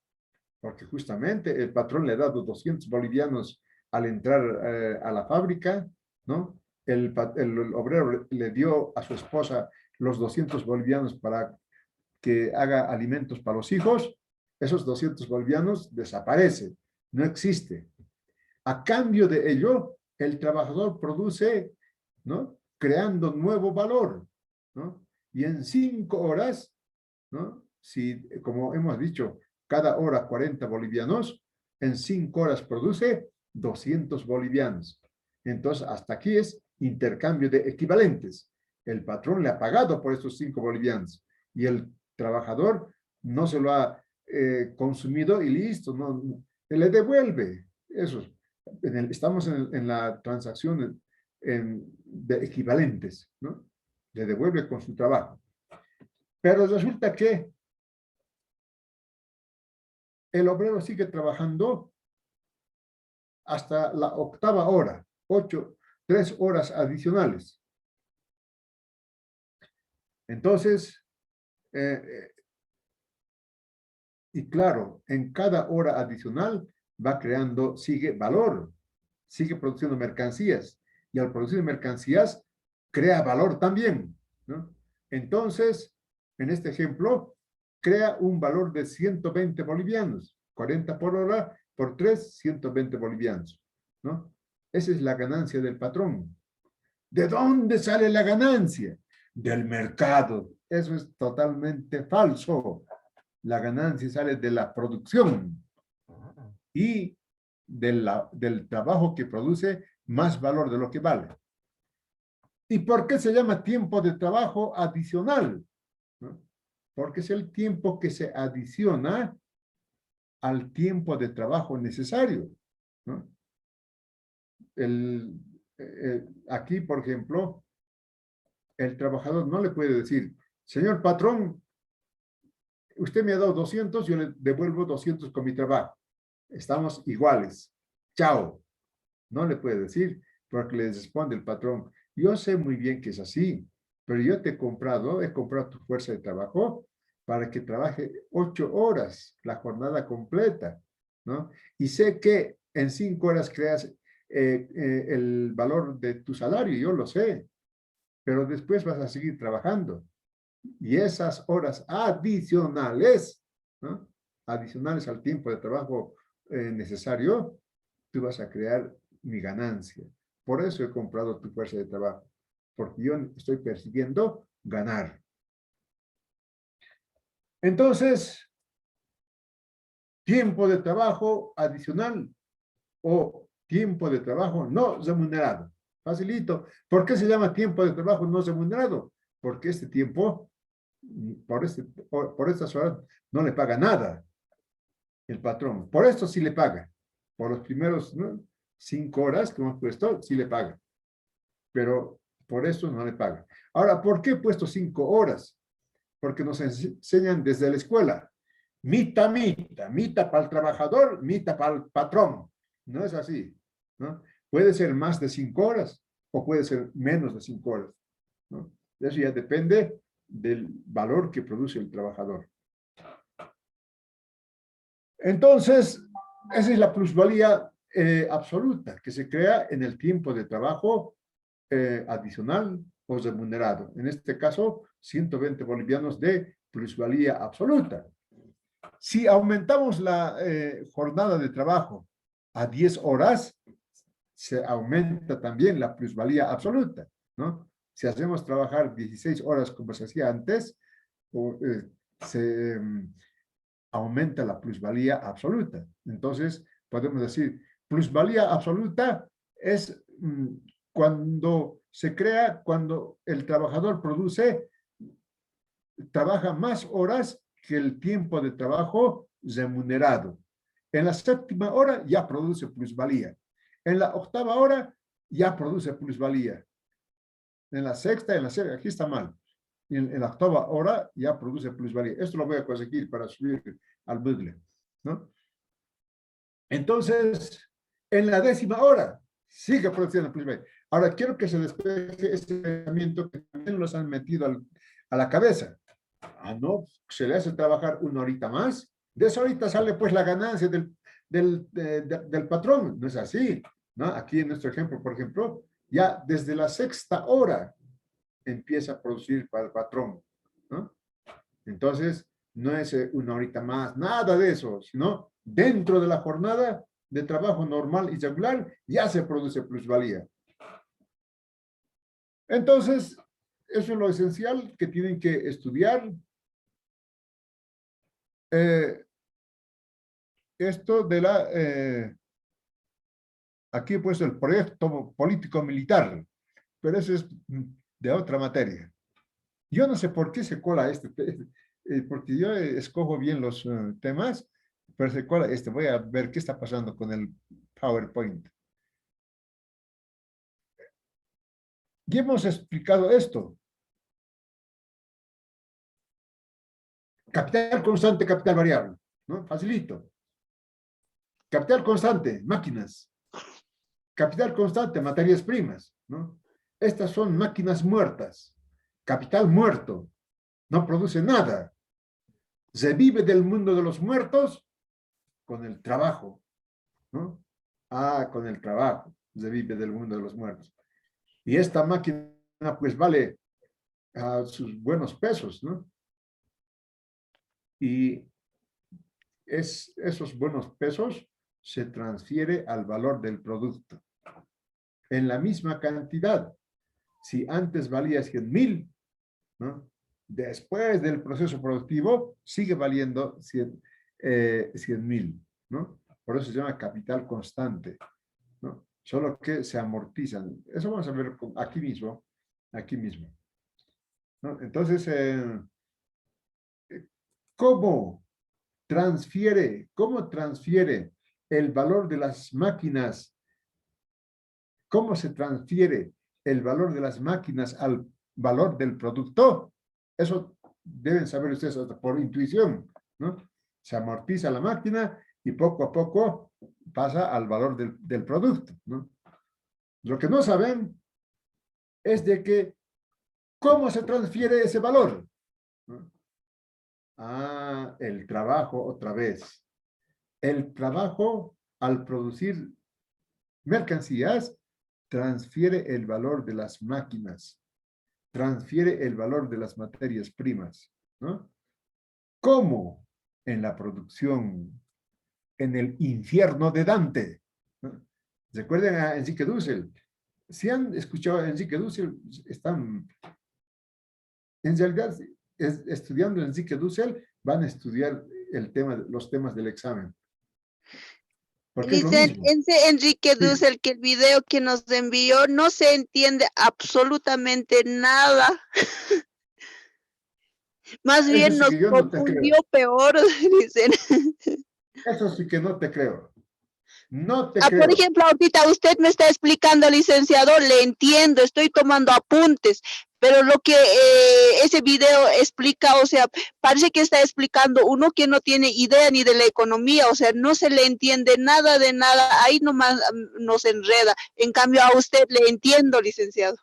Porque justamente el patrón le ha dado 200 bolivianos al entrar a la fábrica, ¿no? El obrero le dio a su esposa los 200 bolivianos para que haga alimentos para los hijos. Esos 200 bolivianos desaparecen, no existe. A cambio de ello, el trabajador produce, ¿no? Creando nuevo valor, ¿no? Y en 5 horas, ¿no? Si, como hemos dicho, cada hora 40 bolivianos, en 5 horas produce 200 bolivianos. Entonces, hasta aquí es intercambio de equivalentes. El patrón le ha pagado por estos 5 bolivianos y el trabajador no se lo ha consumido y listo, no, le devuelve. Eso. Estamos en la transacción de equivalentes, ¿no? Le devuelve con su trabajo. Pero resulta que el obrero sigue trabajando hasta la 8ª hora, 3 horas adicionales. Entonces, y claro, en cada hora adicional va creando, sigue valor, sigue produciendo mercancías, y al producir mercancías, crea valor también, ¿no? Entonces, en este ejemplo, crea un valor de 120 bolivianos, 40 por hora, por 3, 120 bolivianos, ¿no? Esa es la ganancia del patrón. ¿De dónde sale la ganancia? Del mercado. Eso es totalmente falso. La ganancia sale de la producción y del trabajo que produce más valor de lo que vale. ¿Y por qué se llama tiempo de trabajo adicional? ¿No? Porque es el tiempo que se adiciona al tiempo de trabajo necesario, ¿no? Aquí, por ejemplo, el trabajador no le puede decir, señor patrón, usted me ha dado 200, yo le devuelvo 200 con mi trabajo. Estamos iguales. Chao. No le puede decir, porque le responde el patrón, yo sé muy bien que es así, pero yo te he comprado tu fuerza de trabajo para que trabaje 8 horas, la jornada completa, ¿no? Y sé que en 5 horas creas el valor de tu salario, yo lo sé, pero después vas a seguir trabajando. Y esas horas adicionales, ¿no? Adicionales al tiempo de trabajo necesario, tú vas a crear mi ganancia. Por eso he comprado tu fuerza de trabajo, porque yo estoy persiguiendo ganar. Entonces, tiempo de trabajo adicional o tiempo de trabajo no remunerado. Facilito. ¿Por qué se llama tiempo de trabajo no remunerado? Porque este tiempo, por estas horas, no le paga nada el patrón. Por esto sí le paga. Por los primeros, ¿no?, 5 horas que hemos puesto, sí le paga. Pero por eso no le paga. Ahora, ¿por qué he puesto 5 horas? Porque nos enseñan desde la escuela. Mita para el trabajador, mita para el patrón. No es así, ¿no? Puede ser más de 5 horas o puede ser menos de 5 horas, ¿no? Eso ya depende del valor que produce el trabajador. Entonces, esa es la plusvalía absoluta que se crea en el tiempo de trabajo adicional o remunerado. En este caso, 120 bolivianos de plusvalía absoluta. Si aumentamos la jornada de trabajo a 10 horas, se aumenta también la plusvalía absoluta, ¿no? Si hacemos trabajar 16 horas como se hacía antes, se aumenta la plusvalía absoluta. Entonces, podemos decir, plusvalía absoluta es cuando se crea, cuando el trabajador trabaja más horas que el tiempo de trabajo remunerado. En la 7ª hora ya produce plusvalía. En la 8ª hora ya produce plusvalía. En la 6ª, en la 7ª, aquí está mal. En la 8ª hora ya produce plusvalía. Esto lo voy a conseguir para subir al Moodle, ¿no? Entonces, en la 10ª hora sigue produciendo plusvalía. Ahora, quiero que se despeje este pensamiento que también los han metido a la cabeza. Ah, no, se le hace trabajar 1 horita más. De esa horita sale pues la ganancia del patrón. No es así, ¿no? Aquí en nuestro ejemplo, por ejemplo, ya desde la 6ª hora empieza a producir para el patrón, ¿no? Entonces, no es 1 horita más, nada de eso, sino dentro de la jornada de trabajo normal y regular ya se produce plusvalía. Entonces, eso es lo esencial que tienen que estudiar. Esto de aquí he puesto el proyecto político-militar, pero eso es de otra materia. Yo no sé por qué se cola porque yo escojo bien los temas, pero se cola este. Voy a ver qué está pasando con el PowerPoint. Ya hemos explicado esto. Capital constante, capital variable, ¿no? Facilito. Capital constante, máquinas. Capital constante, materias primas, ¿no? Estas son máquinas muertas. Capital muerto. No produce nada. Se vive del mundo de los muertos con el trabajo, ¿no? Ah, con el trabajo. Se vive del mundo de los muertos. Y esta máquina, pues, vale sus buenos pesos, ¿no? Y esos buenos pesos se transfiere al valor del producto en la misma cantidad. Si antes valía 100.000, ¿no? Después del proceso productivo sigue valiendo 100.000, ¿no? Por eso se llama capital constante, ¿no? Solo que se amortizan. Eso vamos a ver aquí mismo, ¿no? Entonces, ¿cómo transfiere el valor de las máquinas? ¿Cómo se transfiere el valor de las máquinas al valor del producto? Eso deben saber ustedes hasta por intuición, ¿no? Se amortiza la máquina y poco a poco pasa al valor del producto, ¿no? Lo que no saben es de que ¿cómo se transfiere ese valor? ¿No? Ah, el trabajo otra vez. El trabajo al producir mercancías transfiere el valor de las máquinas, transfiere el valor de las materias primas, ¿no? ¿Cómo? En la producción, en el infierno de Dante, ¿no? ¿Recuerdan a Enrique Dussel? Si han escuchado a Enrique Dussel, están, en realidad, estudiando Enrique Dussel, van a estudiar los temas del examen. Porque es lo Dicen, mismo. ese Enrique Sí. Dussel, que el video que nos envió no se entiende absolutamente nada. Más Eso bien sí nos que yo no te confundió creo. peor, dicen. Eso sí que no te creo. No te Por creo. ejemplo, ahorita usted me está explicando, licenciado, le entiendo, estoy tomando apuntes, pero lo que ese video explica, o sea, parece que está explicando uno que no tiene idea ni de la economía, o sea, no se le entiende nada de nada, ahí nomás nos enreda. En cambio, a usted le entiendo, licenciado.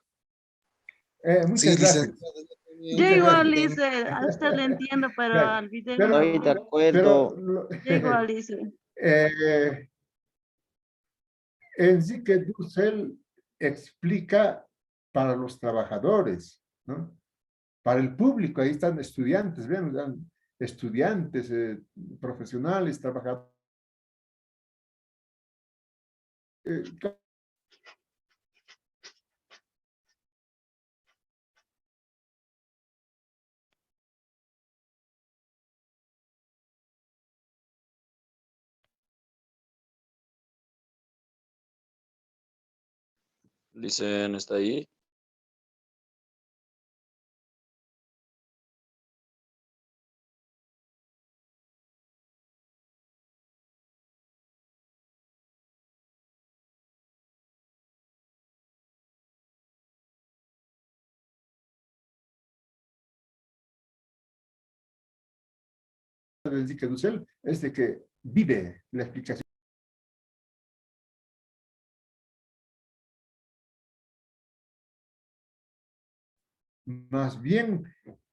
Muchas Sí, gracias. licenciado, yo Yo Muchas igual, gracias. Lice, a usted le entiendo, pero Claro. al video Pero, Estoy de no. acuerdo. Yo igual, Lice. Enrique Dussel explica para los trabajadores, ¿no? Para el público, ahí están estudiantes, vean, estudiantes, profesionales, trabajadores. Dicen, ¿está ahí? De Enrique Dussel es de que vive la explicación. Más bien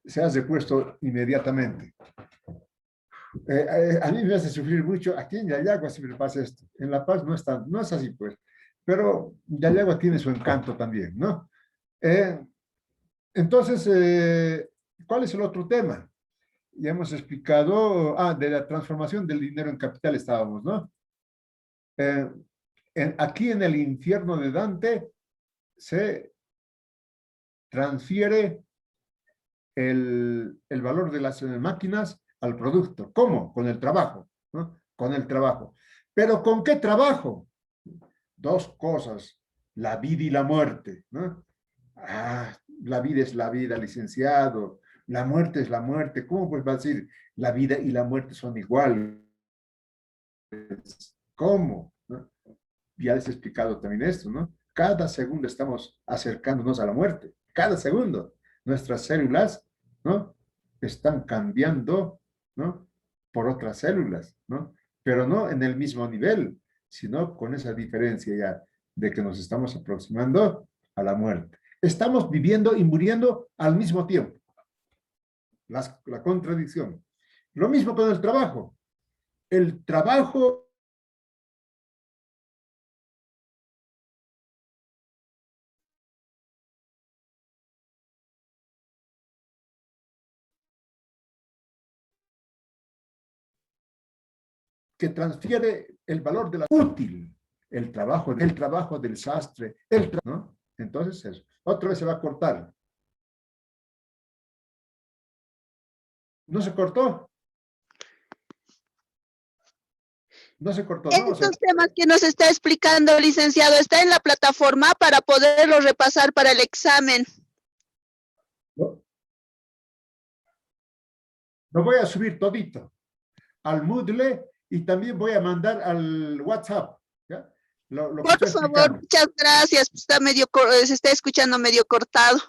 se ha repuesto inmediatamente. A mí me hace sufrir mucho. Aquí en Yayagua siempre pasa esto. En La Paz no es así, pues. Pero Yayagua tiene su encanto también, ¿no? Entonces, ¿cuál es el otro tema? Ya hemos explicado, de la transformación del dinero en capital estábamos, ¿no? Aquí en el infierno de Dante se transfiere el valor de las máquinas al producto. ¿Cómo? Con el trabajo, ¿no? Con el trabajo. ¿Pero con qué trabajo? Dos cosas, la vida y la muerte, ¿no? La vida es la vida, licenciado. La muerte es la muerte. ¿Cómo pues va a decir la vida y la muerte son iguales? ¿Cómo? ¿No? Ya les he explicado también esto, ¿no? Cada segundo estamos acercándonos a la muerte. Cada segundo. Nuestras células, ¿no? Están cambiando, ¿no? Por otras células, ¿no? Pero no en el mismo nivel, sino con esa diferencia ya de que nos estamos aproximando a la muerte. Estamos viviendo y muriendo al mismo tiempo. La contradicción. Lo mismo con el trabajo. El trabajo que transfiere el valor de la útil, el trabajo del sastre, ¿no? Entonces, eso. Otra vez se va a cortar. ¿No se cortó? No se cortó, ¿no? O sea, Estos temas que nos está explicando, licenciado, está en la plataforma para poderlo repasar para el examen. ¿no? Lo voy a subir todito al Moodle y también voy a mandar al WhatsApp. ¿Ya? Lo que Por estoy favor, explicando. muchas gracias. Está medio, se está escuchando medio cortado.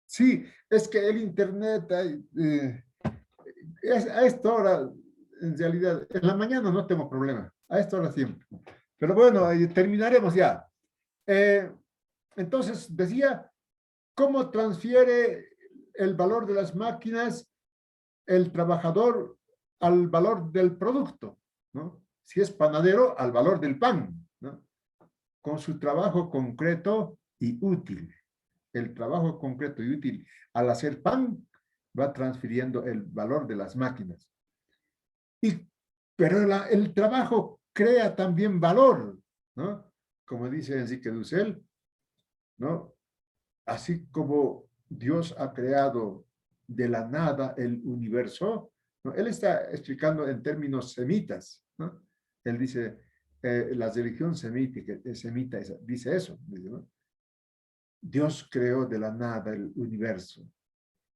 Sí, es que el internet a esta hora, en realidad, en la mañana no tengo problema, a esta hora siempre. Pero bueno, terminaremos ya. Entonces, decía, ¿cómo transfiere el valor de las máquinas el trabajador al valor del producto? ¿No? Si es panadero, al valor del pan, ¿no? Con su trabajo concreto y útil. El trabajo concreto y útil al hacer pan va transfiriendo el valor de las máquinas. Pero el trabajo crea también valor, ¿no? Como dice Enrique Dussel, ¿no? Así como Dios ha creado de la nada el universo, ¿no? Él está explicando en términos semitas, ¿no? Él dice, la religión semítica, semita dice eso, ¿no? Dios creó de la nada el universo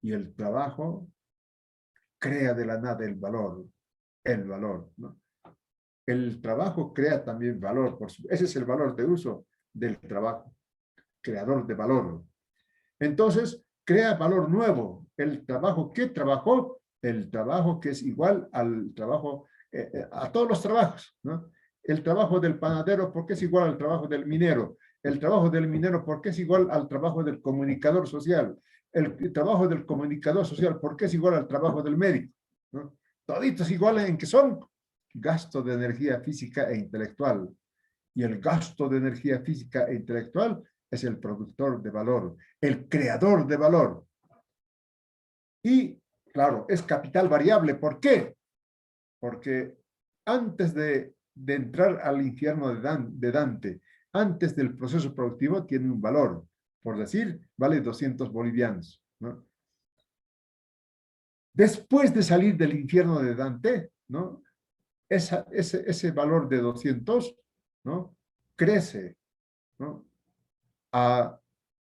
y el trabajo crea de la nada el valor, ¿no? El trabajo crea también valor, ese es el valor de uso del trabajo, creador de valor. Entonces, crea valor nuevo. El trabajo que trabajó, el trabajo que es igual al trabajo, a todos los trabajos, ¿no? El trabajo del panadero, ¿por qué es igual al trabajo del minero? El trabajo del minero, ¿por qué es igual al trabajo del comunicador social? El trabajo del comunicador social, ¿por qué es igual al trabajo del médico? ¿No? Toditos iguales en que son gasto de energía física e intelectual. Y el gasto de energía física e intelectual es el productor de valor, el creador de valor. Y, claro, es capital variable. ¿Por qué? Porque antes de entrar al infierno de Dante, antes del proceso productivo, tiene un valor. Por decir, vale 200 bolivianos, ¿no? Después de salir del infierno de Dante, ¿no? Ese valor de 200, ¿no? Crece, ¿no? A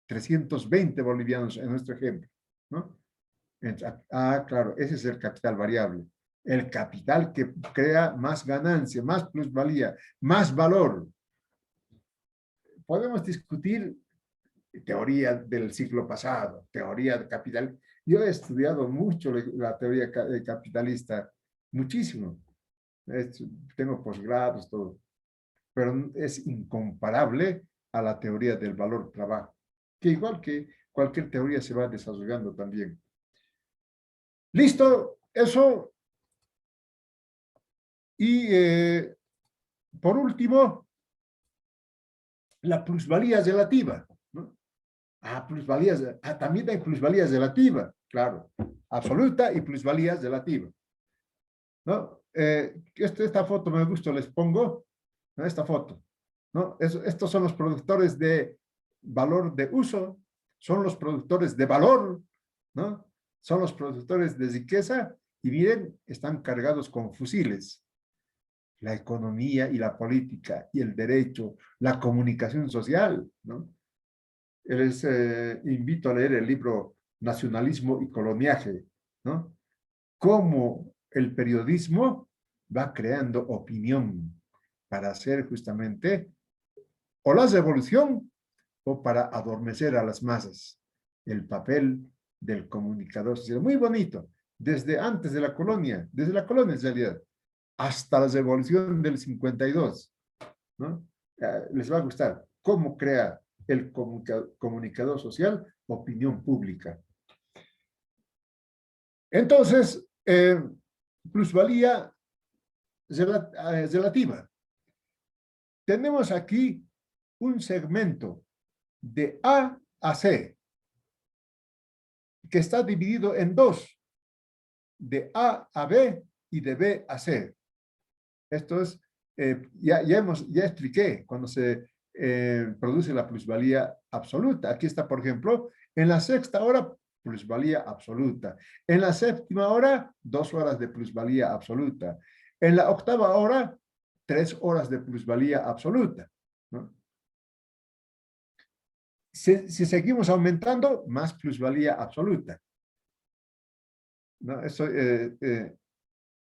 320 bolivianos en nuestro ejemplo, ¿no? Claro, ese es el capital variable. El capital que crea más ganancia, más plusvalía, más valor. Podemos discutir teoría del siglo pasado, teoría de capital. Yo he estudiado mucho la teoría capitalista, muchísimo. Tengo posgrados, todo. Pero es incomparable a la teoría del valor trabajo, que igual que cualquier teoría se va desarrollando también. Listo, eso. Y por último, la plusvalía relativa, ¿no? También hay plusvalía relativa, claro, absoluta y plusvalía relativa, ¿no? Esta foto me gusta, les pongo, ¿no? Esta foto, ¿no? Estos son los productores de valor de uso, son los productores de valor, ¿no? Son los productores de riqueza y miren, están cargados con fusiles. La economía y la política y el derecho, la comunicación social, ¿no? Les invito a leer el libro Nacionalismo y Coloniaje, ¿no? Cómo el periodismo va creando opinión para hacer justamente o la revolución o para adormecer a las masas. El papel del comunicador social, muy bonito, desde antes de la colonia, desde la colonia en realidad, hasta la revolución del 52, ¿no? Les va a gustar cómo crea el comunicador social opinión pública. Entonces, plusvalía relativa. Tenemos aquí un segmento de A a C que está dividido en dos, de A a B y de B a C. Esto es ya expliqué cuando se produce la plusvalía absoluta. Aquí está, por ejemplo, en la sexta hora, plusvalía absoluta. En la séptima hora, 2 horas de plusvalía absoluta. En la octava hora, 3 horas de plusvalía absoluta, ¿no? Si seguimos aumentando, más plusvalía absoluta, ¿no? Eso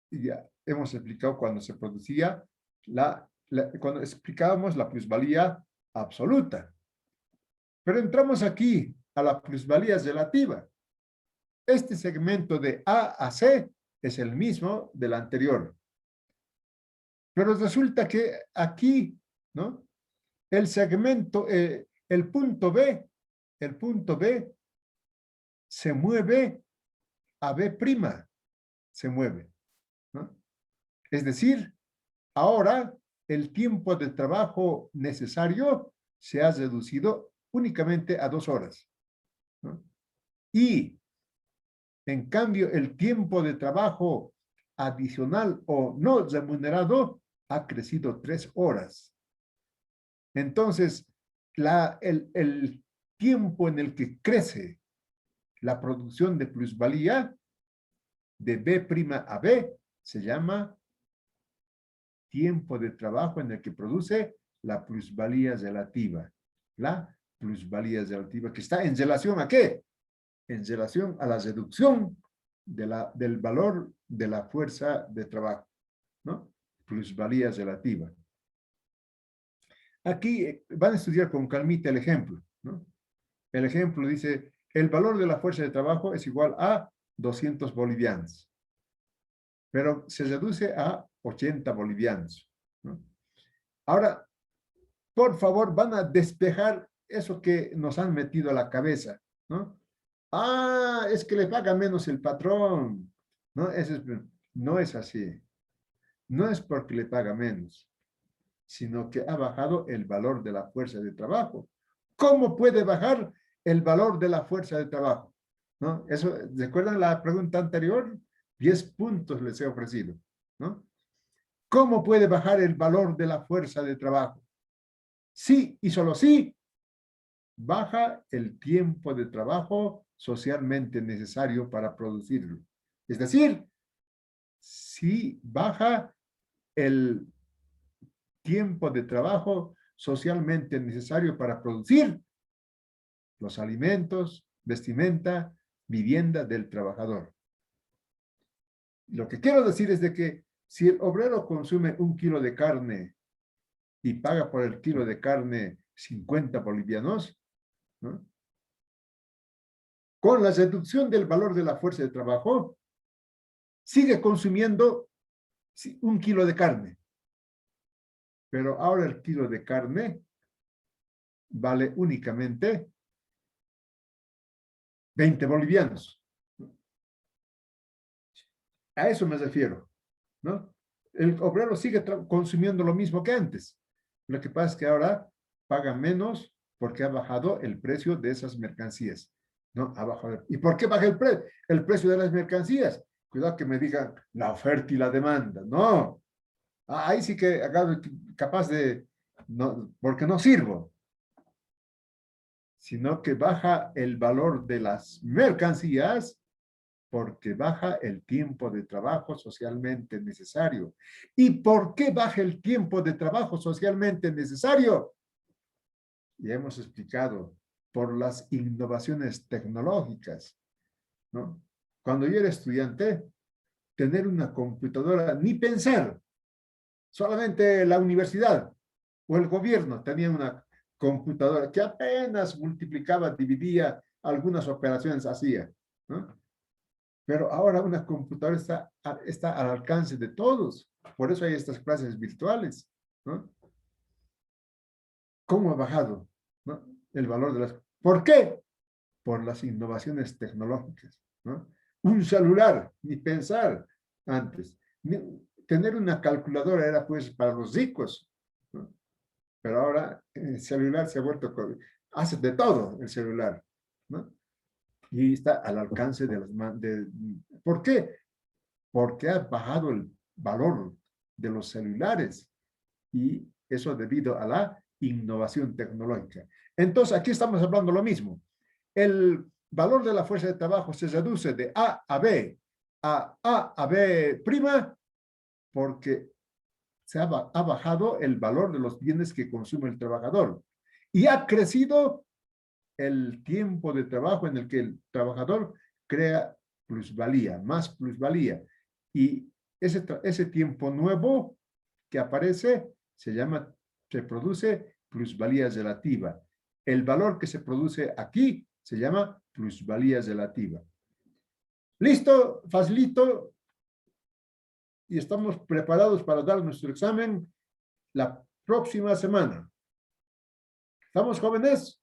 ya hemos explicado cuando se producía cuando explicábamos la plusvalía absoluta. Pero entramos aquí a la plusvalía relativa. Este segmento de A a C es el mismo del anterior. Pero resulta que aquí, ¿no? El segmento, el punto B se mueve a B', se mueve, ¿no? Es decir, ahora el tiempo de trabajo necesario se ha reducido únicamente a 2 horas, ¿no? Y, en cambio, el tiempo de trabajo adicional o no remunerado ha crecido 3 horas. Entonces, el tiempo en el que crece la producción de plusvalía de B' a B se llama tiempo de trabajo en el que produce la plusvalía relativa. La plusvalía relativa que está en relación ¿a qué? En relación a la reducción del valor de la fuerza de trabajo, ¿no? Plusvalía relativa. Aquí van a estudiar con calmita el ejemplo, ¿no? El ejemplo dice, el valor de la fuerza de trabajo es igual a 200 bolivianos, pero se reduce a 80 bolivianos, ¿no? Ahora, por favor, van a despejar eso que nos han metido a la cabeza, ¿no? Ah, es que le paga menos el patrón, ¿no? No es así. No es porque le paga menos, sino que ha bajado el valor de la fuerza de trabajo. ¿Cómo puede bajar el valor de la fuerza de trabajo? ¿No? Eso, ¿recuerdan la pregunta anterior? 10 puntos les he ofrecido, ¿no? ¿Cómo puede bajar el valor de la fuerza de trabajo? Sí y solo sí, baja el tiempo de trabajo socialmente necesario para producirlo. Es decir, si baja el tiempo de trabajo socialmente necesario para producir los alimentos, vestimenta, vivienda del trabajador. Lo que quiero decir es de que si el obrero consume 1 kilo de carne y paga por el kilo de carne 50 bolivianos, ¿no? Con la reducción del valor de la fuerza de trabajo, sigue consumiendo 1 kilo de carne. Pero ahora el kilo de carne vale únicamente 20 bolivianos. A eso me refiero, ¿no? El obrero sigue consumiendo lo mismo que antes. Lo que pasa es que ahora paga menos porque ha bajado el precio de esas mercancías, ¿no? Ha bajado. ¿Y por qué baja el precio de las mercancías? Cuidado que me digan la oferta y la demanda. No. Ahí sí que capaz de, no, porque no sirvo, sino que baja el valor de las mercancías porque baja el tiempo de trabajo socialmente necesario. ¿Y por qué baja el tiempo de trabajo socialmente necesario? Ya hemos explicado, por las innovaciones tecnológicas, ¿no? Cuando yo era estudiante, tener una computadora, ni pensar, solamente la universidad o el gobierno tenía una computadora que apenas multiplicaba, dividía, algunas operaciones hacía, ¿no? Pero ahora una computadora está al alcance de todos. Por eso hay estas clases virtuales, ¿no? ¿Cómo ha bajado, ¿no? El valor de las... ¿Por qué? Por las innovaciones tecnológicas, ¿no? Un celular, ni pensar antes. Tener una calculadora era pues para los ricos, ¿no? Pero ahora el celular se ha vuelto... Hace de todo el celular, ¿no? Y está al alcance de las manos. ¿Por qué? Porque ha bajado el valor de los celulares. Y eso debido a la innovación tecnológica. Entonces, aquí estamos hablando lo mismo. El valor de la fuerza de trabajo se reduce de A a B, a B prima, porque ha bajado el valor de los bienes que consume el trabajador. Y ha crecido el tiempo de trabajo en el que el trabajador crea plusvalía, más plusvalía. Y ese tiempo nuevo que aparece se produce plusvalía relativa. El valor que se produce aquí se llama plusvalía relativa. ¿Listo? Facilito. Y estamos preparados para dar nuestro examen la próxima semana. ¿Estamos, jóvenes?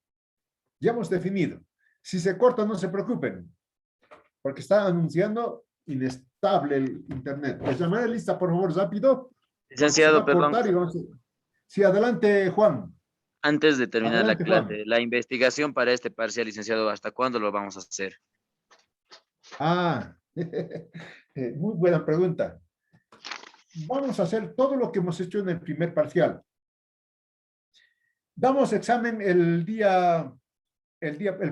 Ya hemos definido. Si se corta, no se preocupen, porque está anunciando inestable el internet. ¿Les llamaré lista, por favor, rápido? Licenciado, perdón, Sí, adelante, Juan. antes de terminar Adelante, la Juan. clase, la investigación para este parcial, licenciado, ¿hasta cuándo lo vamos a hacer? Muy buena pregunta. Vamos a hacer todo lo que hemos hecho en el primer parcial. Damos examen el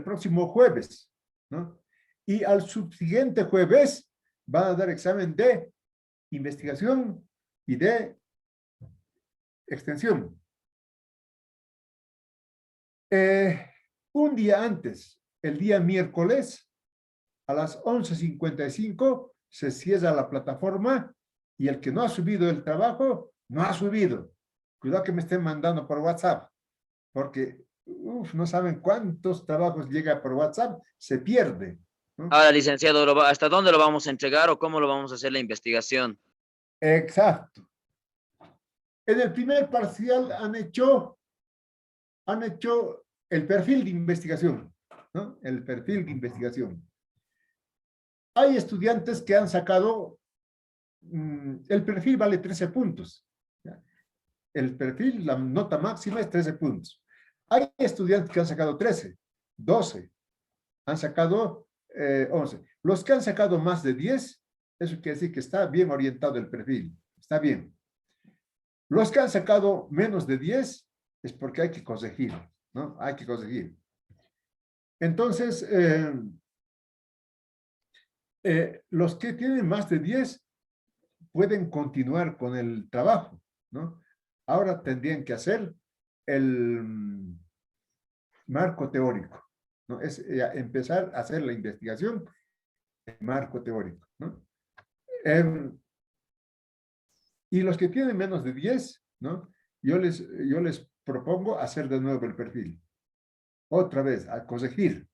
próximo jueves, ¿no? Y al subsiguiente jueves van a dar examen de investigación y de extensión. Un día antes, el día miércoles, a las 11:55, se cierra la plataforma y el que no ha subido el trabajo, no ha subido. Cuidado que me estén mandando por WhatsApp, porque no saben cuántos trabajos llega por WhatsApp, se pierde, ¿no? Ahora, licenciado, ¿hasta dónde lo vamos a entregar o cómo lo vamos a hacer la investigación? Exacto. En el primer parcial han hecho el perfil de investigación, ¿no? El perfil de investigación. Hay estudiantes que han sacado, el perfil vale 13 puntos. ¿Ya? El perfil, la nota máxima es 13 puntos. Hay estudiantes que han sacado 13, 12, han sacado 11. Los que han sacado más de 10, eso quiere decir que está bien orientado el perfil, está bien. Los que han sacado menos de 10 es porque hay que corregir, ¿no? Hay que corregir. Entonces, los que tienen más de 10 pueden continuar con el trabajo, ¿no? Ahora tendrían que hacer el marco teórico, ¿no? Es empezar a hacer la investigación en marco teórico, ¿no? Y los que tienen menos de 10, ¿no? Yo les propongo hacer de nuevo el perfil. Otra vez, a corregir.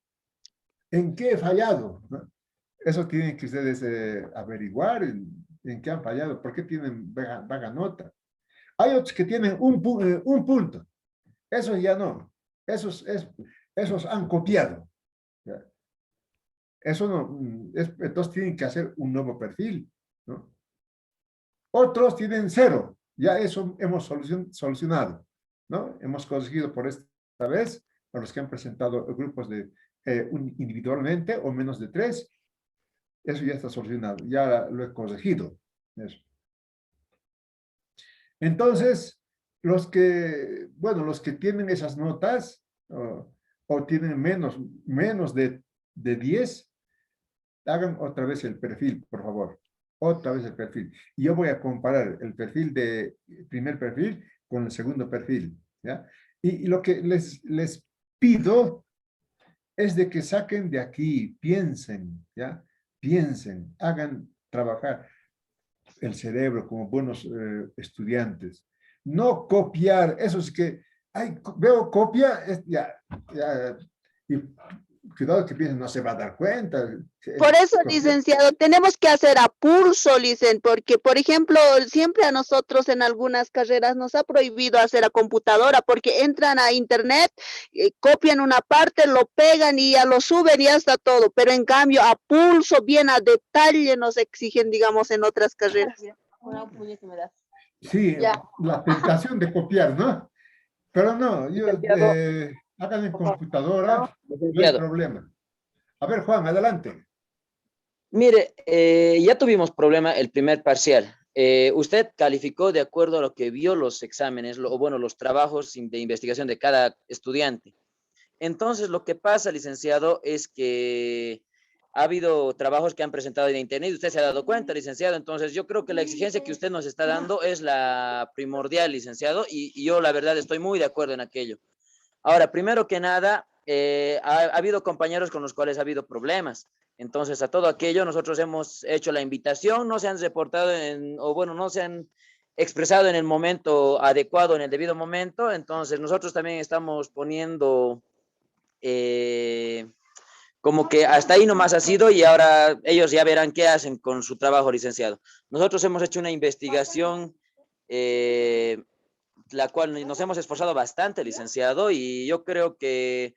¿En qué he fallado? ¿No? Eso tienen que ustedes averiguar en qué han fallado, por qué tienen baja nota. Hay otros que tienen un punto. Esos ya no. Esos han copiado. ¿Ya? Eso no. Entonces tienen que hacer un nuevo perfil, ¿no? Otros tienen 0. Ya eso hemos solucionado, ¿no? Hemos conseguido por esta vez a los que han presentado grupos individualmente o menos de 3. Eso ya está solucionado. Ya lo he corregido. Eso. Entonces, los que tienen esas notas o tienen menos de 10, hagan otra vez el perfil, por favor. Otra vez el perfil. Y yo voy a comparar el primer perfil con el segundo perfil, ¿ya? Y lo que les pido es de que saquen de aquí, piensen, ¿ya? Piensen, hagan trabajar el cerebro como buenos estudiantes. No copiar, eso es que, veo copia, y cuidado que piensen, no se va a dar cuenta. Por eso, licenciado, tenemos que hacer a pulso, porque, por ejemplo, siempre a nosotros en algunas carreras nos ha prohibido hacer a computadora, porque entran a internet, copian una parte, lo pegan y ya lo suben y ya está todo, pero en cambio a pulso, bien a detalle nos exigen, digamos, en otras carreras. Sí, la tentación de copiar, ¿no? Pero no, hagan en computadora, no hay problema. A ver, Juan, adelante. Mire, ya tuvimos problema el primer parcial. usted calificó de acuerdo a lo que vio los exámenes, o bueno, los trabajos de investigación de cada estudiante. Entonces, lo que pasa, licenciado, es que ha habido trabajos que han presentado en internet y usted se ha dado cuenta, licenciado. Entonces, yo creo que la exigencia que usted nos está dando es la primordial, licenciado, y yo la verdad estoy muy de acuerdo en aquello. Ahora, primero que nada, ha habido compañeros con los cuales ha habido problemas. Entonces, a todo aquello nosotros hemos hecho la invitación, no se han reportado o bueno, no se han expresado en el momento adecuado, en el debido momento. Entonces, nosotros también estamos poniendo como que hasta ahí nomás ha sido y ahora ellos ya verán qué hacen con su trabajo, licenciado. Nosotros hemos hecho una investigación la cual nos hemos esforzado bastante, licenciado, y yo creo que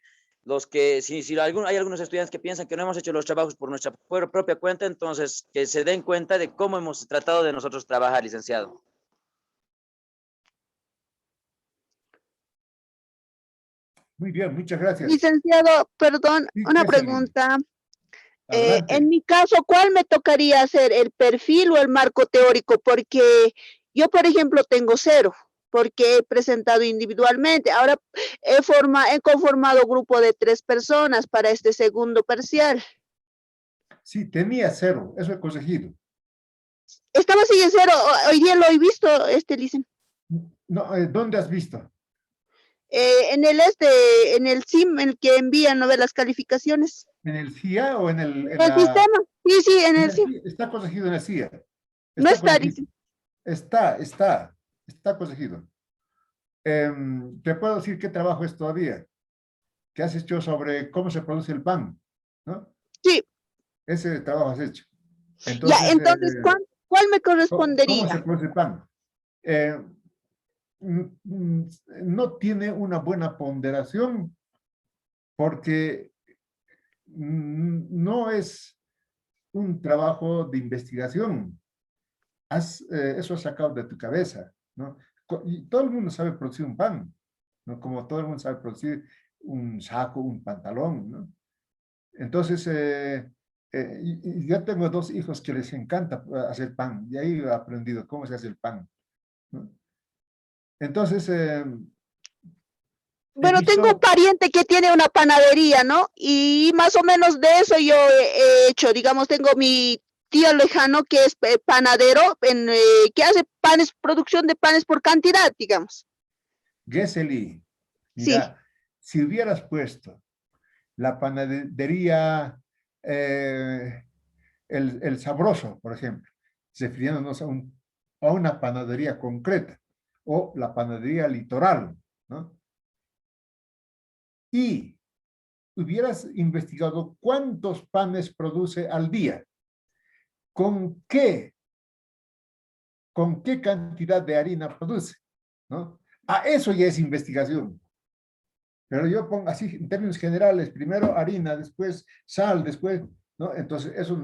si hay algunos estudiantes que piensan que no hemos hecho los trabajos por nuestra propia cuenta, entonces que se den cuenta de cómo hemos tratado de nosotros trabajar, licenciado. Muy bien, muchas gracias. Licenciado, perdón, Sí, una Jesely, pregunta. adelante. En mi caso, ¿cuál me tocaría hacer, el perfil o el marco teórico? Porque yo, por ejemplo, tengo 0, porque he presentado individualmente. Ahora he conformado grupo de 3 personas para este segundo parcial. Sí, tenía 0, eso he conseguido. Estaba así en 0, hoy día lo he visto, licen. No, ¿dónde has visto? En el SIM, en el que envían, ¿no ve? Las calificaciones. ¿En el CIA o en En el sistema, sí, en el SIM. Está conseguido en el CIA. No está, conseguido. dicen. Está conseguido. Te puedo decir qué trabajo es todavía. Que has hecho sobre cómo se produce el pan, ¿no? Sí. Ese trabajo has hecho. Ya, entonces, ¿cuál me ¿cómo correspondería? se produce el pan? No tiene una buena ponderación porque no es un trabajo de investigación. Eso has sacado de tu cabeza, ¿no? Y todo el mundo sabe producir un pan, ¿no? Como todo el mundo sabe producir un saco, un pantalón, ¿no? Entonces, y yo tengo 2 hijos que les encanta hacer pan, y ahí he aprendido cómo se hace el pan, ¿no? Entonces, Bueno, tengo un pariente que tiene una panadería, ¿no? Y más o menos de eso yo he hecho, digamos, tengo mi tío lejano que es panadero, que hace panes, producción de panes por cantidad, digamos. Jesely, Sí. mira, si hubieras puesto la panadería, el Sabroso, por ejemplo, refiriéndonos a una panadería concreta, o la panadería Litoral, ¿no? Y hubieras investigado cuántos panes produce al día, con qué cantidad de harina produce, ¿no? Eso ya es investigación. Pero yo pongo así en términos generales, primero harina, después sal, después, ¿no? Entonces, eso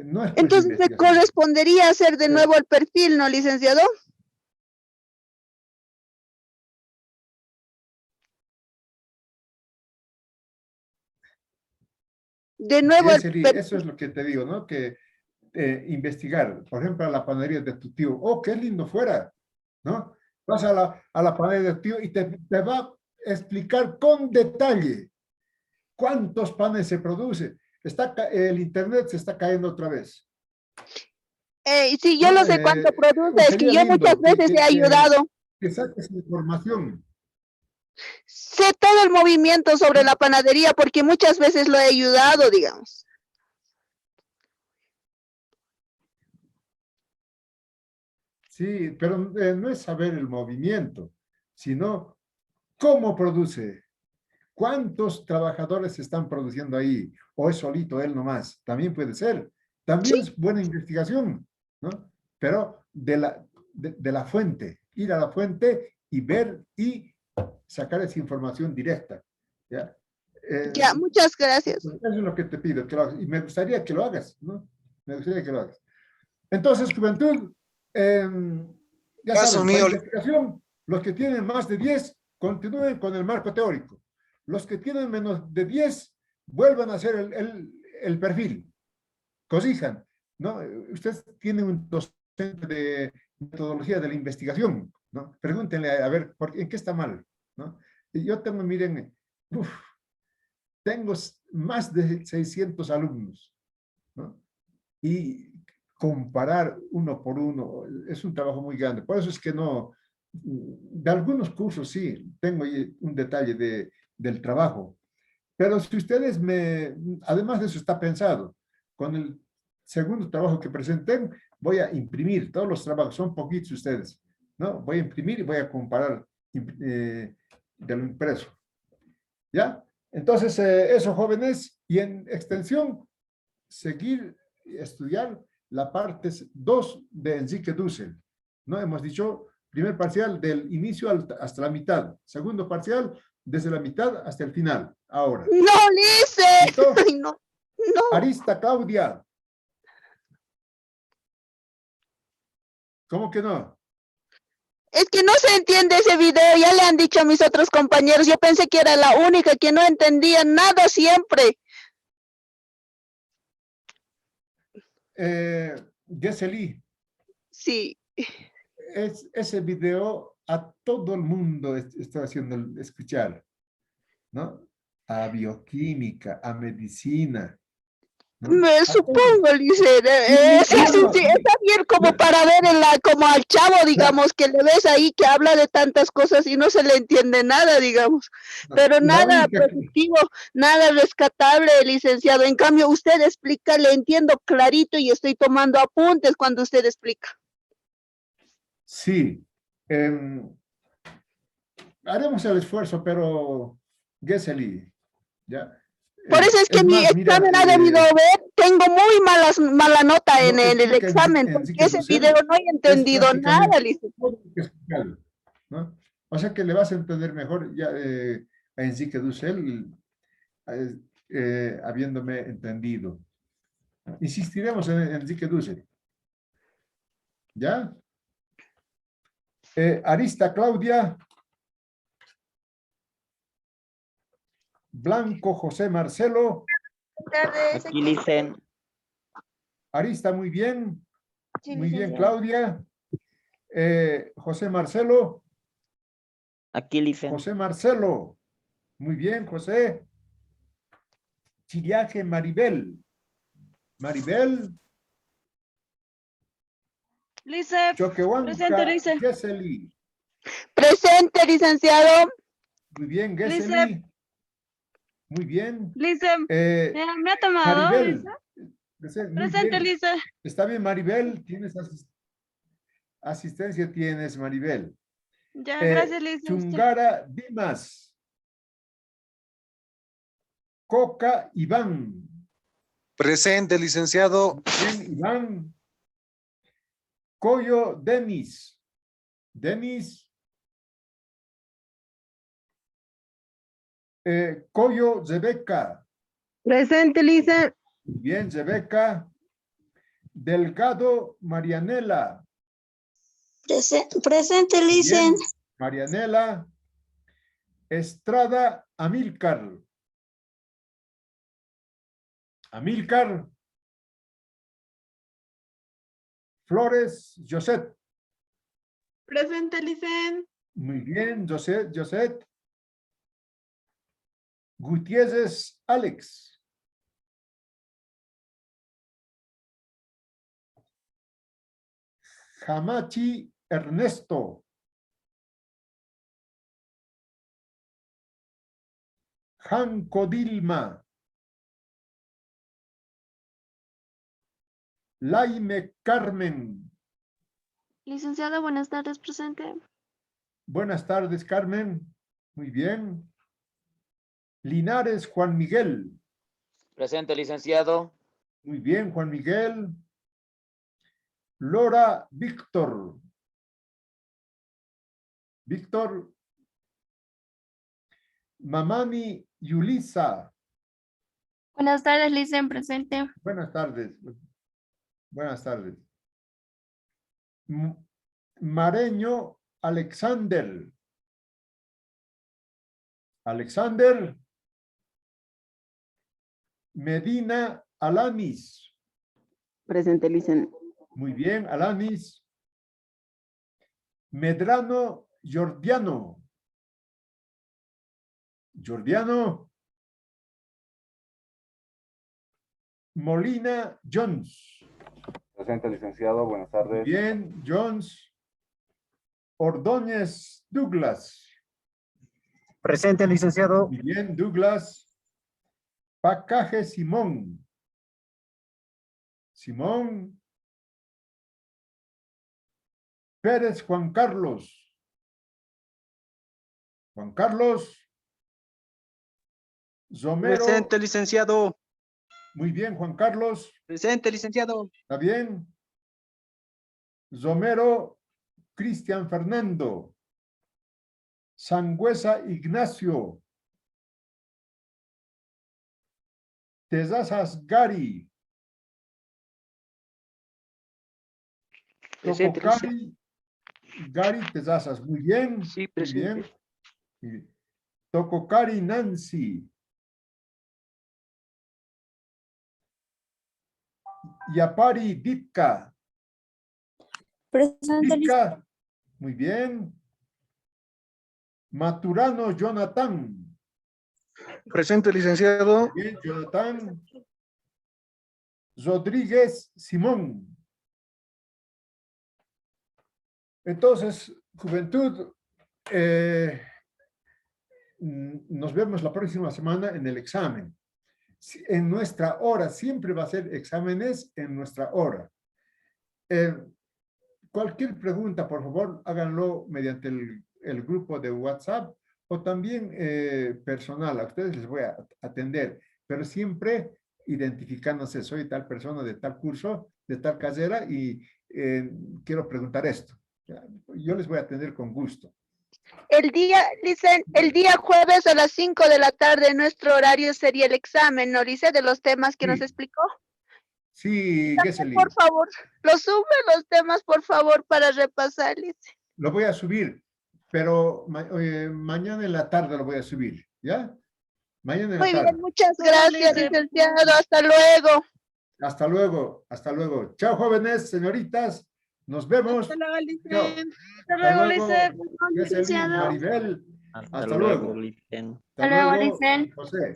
no es pues Entonces me investigación. correspondería hacer de nuevo el perfil, ¿no, licenciado? De nuevo el Jesely, perfil. eso es lo que te digo, ¿no? Que investigar, por ejemplo, a la panadería de tu tío, oh, qué lindo fuera, ¿no? Vas a la panadería de tu tío y te va a explicar con detalle cuántos panes se produce. El internet se está cayendo otra vez. Sí, yo no sé cuánto produce, es que Sería yo muchas lindo veces he ayudado. que saques información. Sé todo el movimiento sobre la panadería porque muchas veces lo he ayudado, digamos. Sí, pero no es saber el movimiento, sino cómo produce, cuántos trabajadores están produciendo ahí, o es solito él nomás, también puede ser. También Sí. es buena investigación, ¿no? Pero de la fuente, ir a la fuente y ver y sacar esa información directa, ¿ya? Ya, muchas gracias. Eso es lo que te pido, que lo hagas. Y me gustaría que lo hagas, ¿no? Me gustaría que lo hagas. Entonces, juventud, ya Caso saben, mío. para investigación, los que tienen más de 10, continúen con el marco teórico. Los que tienen menos de 10, vuelvan a hacer el perfil. Corrijan. ¿no? Usted tiene un docente de metodología de la investigación, ¿no? Pregúntenle a ver, ¿en qué está mal? ¿No? Y yo tengo, miren, tengo más de 600 alumnos, ¿no? Y comparar uno por uno es un trabajo muy grande. Por eso es que no, de algunos cursos sí, tengo ahí un detalle del trabajo. Pero si ustedes además de eso está pensado, con el segundo trabajo que presenté, voy a imprimir todos los trabajos, son poquitos ustedes, ¿no? Voy a imprimir y voy a comparar de lo impreso, ¿ya? Entonces, eso, jóvenes, y en extensión, seguir estudiar la parte 2 de Enrique Dussel, ¿no? Hemos dicho, primer parcial del inicio hasta la mitad, segundo parcial desde la mitad hasta el final, ahora. No, Lice. ¿Listo? Ay, no, no. Arista, Claudia. ¿Cómo que no? Es que no se entiende ese video, ya le han dicho a mis otros compañeros, yo pensé que era la única que no entendía nada siempre. Geseli, Sí, ese video a todo el mundo está haciendo escuchar, ¿no? A bioquímica, a medicina, ¿no? me A todo. supongo, Lice. Está bien como para ver como al chavo, digamos, que le ves ahí que habla de tantas cosas y no se le entiende nada, digamos. Pero La nada única que- productivo, nada rescatable, licenciado. En cambio, usted explica, le entiendo clarito y estoy tomando apuntes cuando usted explica. Sí. Haremos el esfuerzo, pero Geseli, ¿ya? Por eso es que mi más, mira, examen ha debido ver, tengo muy mala nota no, en el explica examen, porque Enrique ese Dussel, video no he es entendido nada, prácticamente licenciado. todo lo que explicarlo, ¿no? O sea que le vas a entender mejor ya a Enrique Dussel, habiéndome entendido. Insistiremos en Enrique Dussel, ¿ya? Arista, Claudia. Blanco, José Marcelo. Aquí dicen, Arista, muy bien. Sí, Muy bien, licenciado. Claudia. José Marcelo. aquí dicen, José Marcelo. Muy bien, José. Chiriaje, Maribel. Maribel. Lice, Choquehuanca, presente, Lice. Geseli. Presente, licenciado. Muy bien, Lice, Geseli. Muy bien. Lice, me ha tomado, Maribel. Lice. Muy Presente, bien. Lice. Está bien, Maribel. Tienes asistencia, tienes, Maribel. Ya, gracias, Lice. Chungara, Dimas. Coca, Iván. Presente, licenciado. Bien, Iván. Coyo, Denis. Denis. Coyo, Rebeca. Presente, Lice. Bien, Rebeca. Delgado, Marianela. Presente, Licen. Bien, Marianela. Estrada, Amílcar. Amílcar. Flores, Josette. Presente, Licen. Muy bien, Josette. Gutiérrez, Alex. Hamachi, Ernesto. Janco, Dilma. Laime, Carmen. Licenciada, buenas tardes, presente. Buenas tardes, Carmen. Muy bien. Linares, Juan Miguel. Presente, licenciado. Muy bien, Juan Miguel. Lora, Víctor. Víctor. Mamani, Yulisa. Buenas tardes, Licen, presente. Buenas tardes. Buenas tardes. Mareño, Alexander. Alexander. Medina, Alanis. Presente, Licen. Muy bien, Alanis. Medrano Jordiano. Jordiano. Molina Jones. Presente, licenciado. Buenas tardes. Bien, Jones. Ordóñez Douglas. Presente, licenciado. Muy bien, Douglas. Pacaje Simón. Simón. Pérez Juan Carlos. Juan Carlos. Zomero. Presente, licenciado. Muy bien, Juan Carlos. Presente, licenciado. ¿Está bien? Zomero Cristian Fernando. Sangüesa Ignacio. Tezazas Gary. Presente, Tococari, Gary Tezazas. Muy bien. Sí, Muy presente. bien. Tococari Nancy. Yapari Ditka. Presente, Ditka. Muy bien. Maturano Jonathan. Presente, licenciado. Bien, Jonathan. Rodríguez Simón. Entonces, juventud, nos vemos la próxima semana en el examen. En nuestra hora, siempre va a ser exámenes en nuestra hora. Cualquier pregunta, por favor, háganlo mediante el grupo de WhatsApp o también personal. A ustedes les voy a atender, pero siempre identificándose, soy tal persona de tal curso, de tal carrera y quiero preguntar esto. Yo les voy a atender con gusto. Licen, el día jueves a las 5 de la tarde, nuestro horario sería el examen, ¿no, Licen? De los temas que nos Sí. explicó. Sí, Gesselin, Por favor, sube los temas, por favor, para repasar, Licen. lo voy a subir, pero mañana en la tarde lo voy a subir, ¿ya? Mañana en la Muy tarde. bien, muchas gracias, licenciado. Hasta luego. Hasta luego, hasta luego. Chao, jóvenes, señoritas. Nos vemos. Hasta luego, Chao. Licen. Hasta luego, Licen. Gesselin, Licenciado. Maribel. Hasta Hasta luego, luego. Licen. Hasta Hasta luego, luego, Licen. José.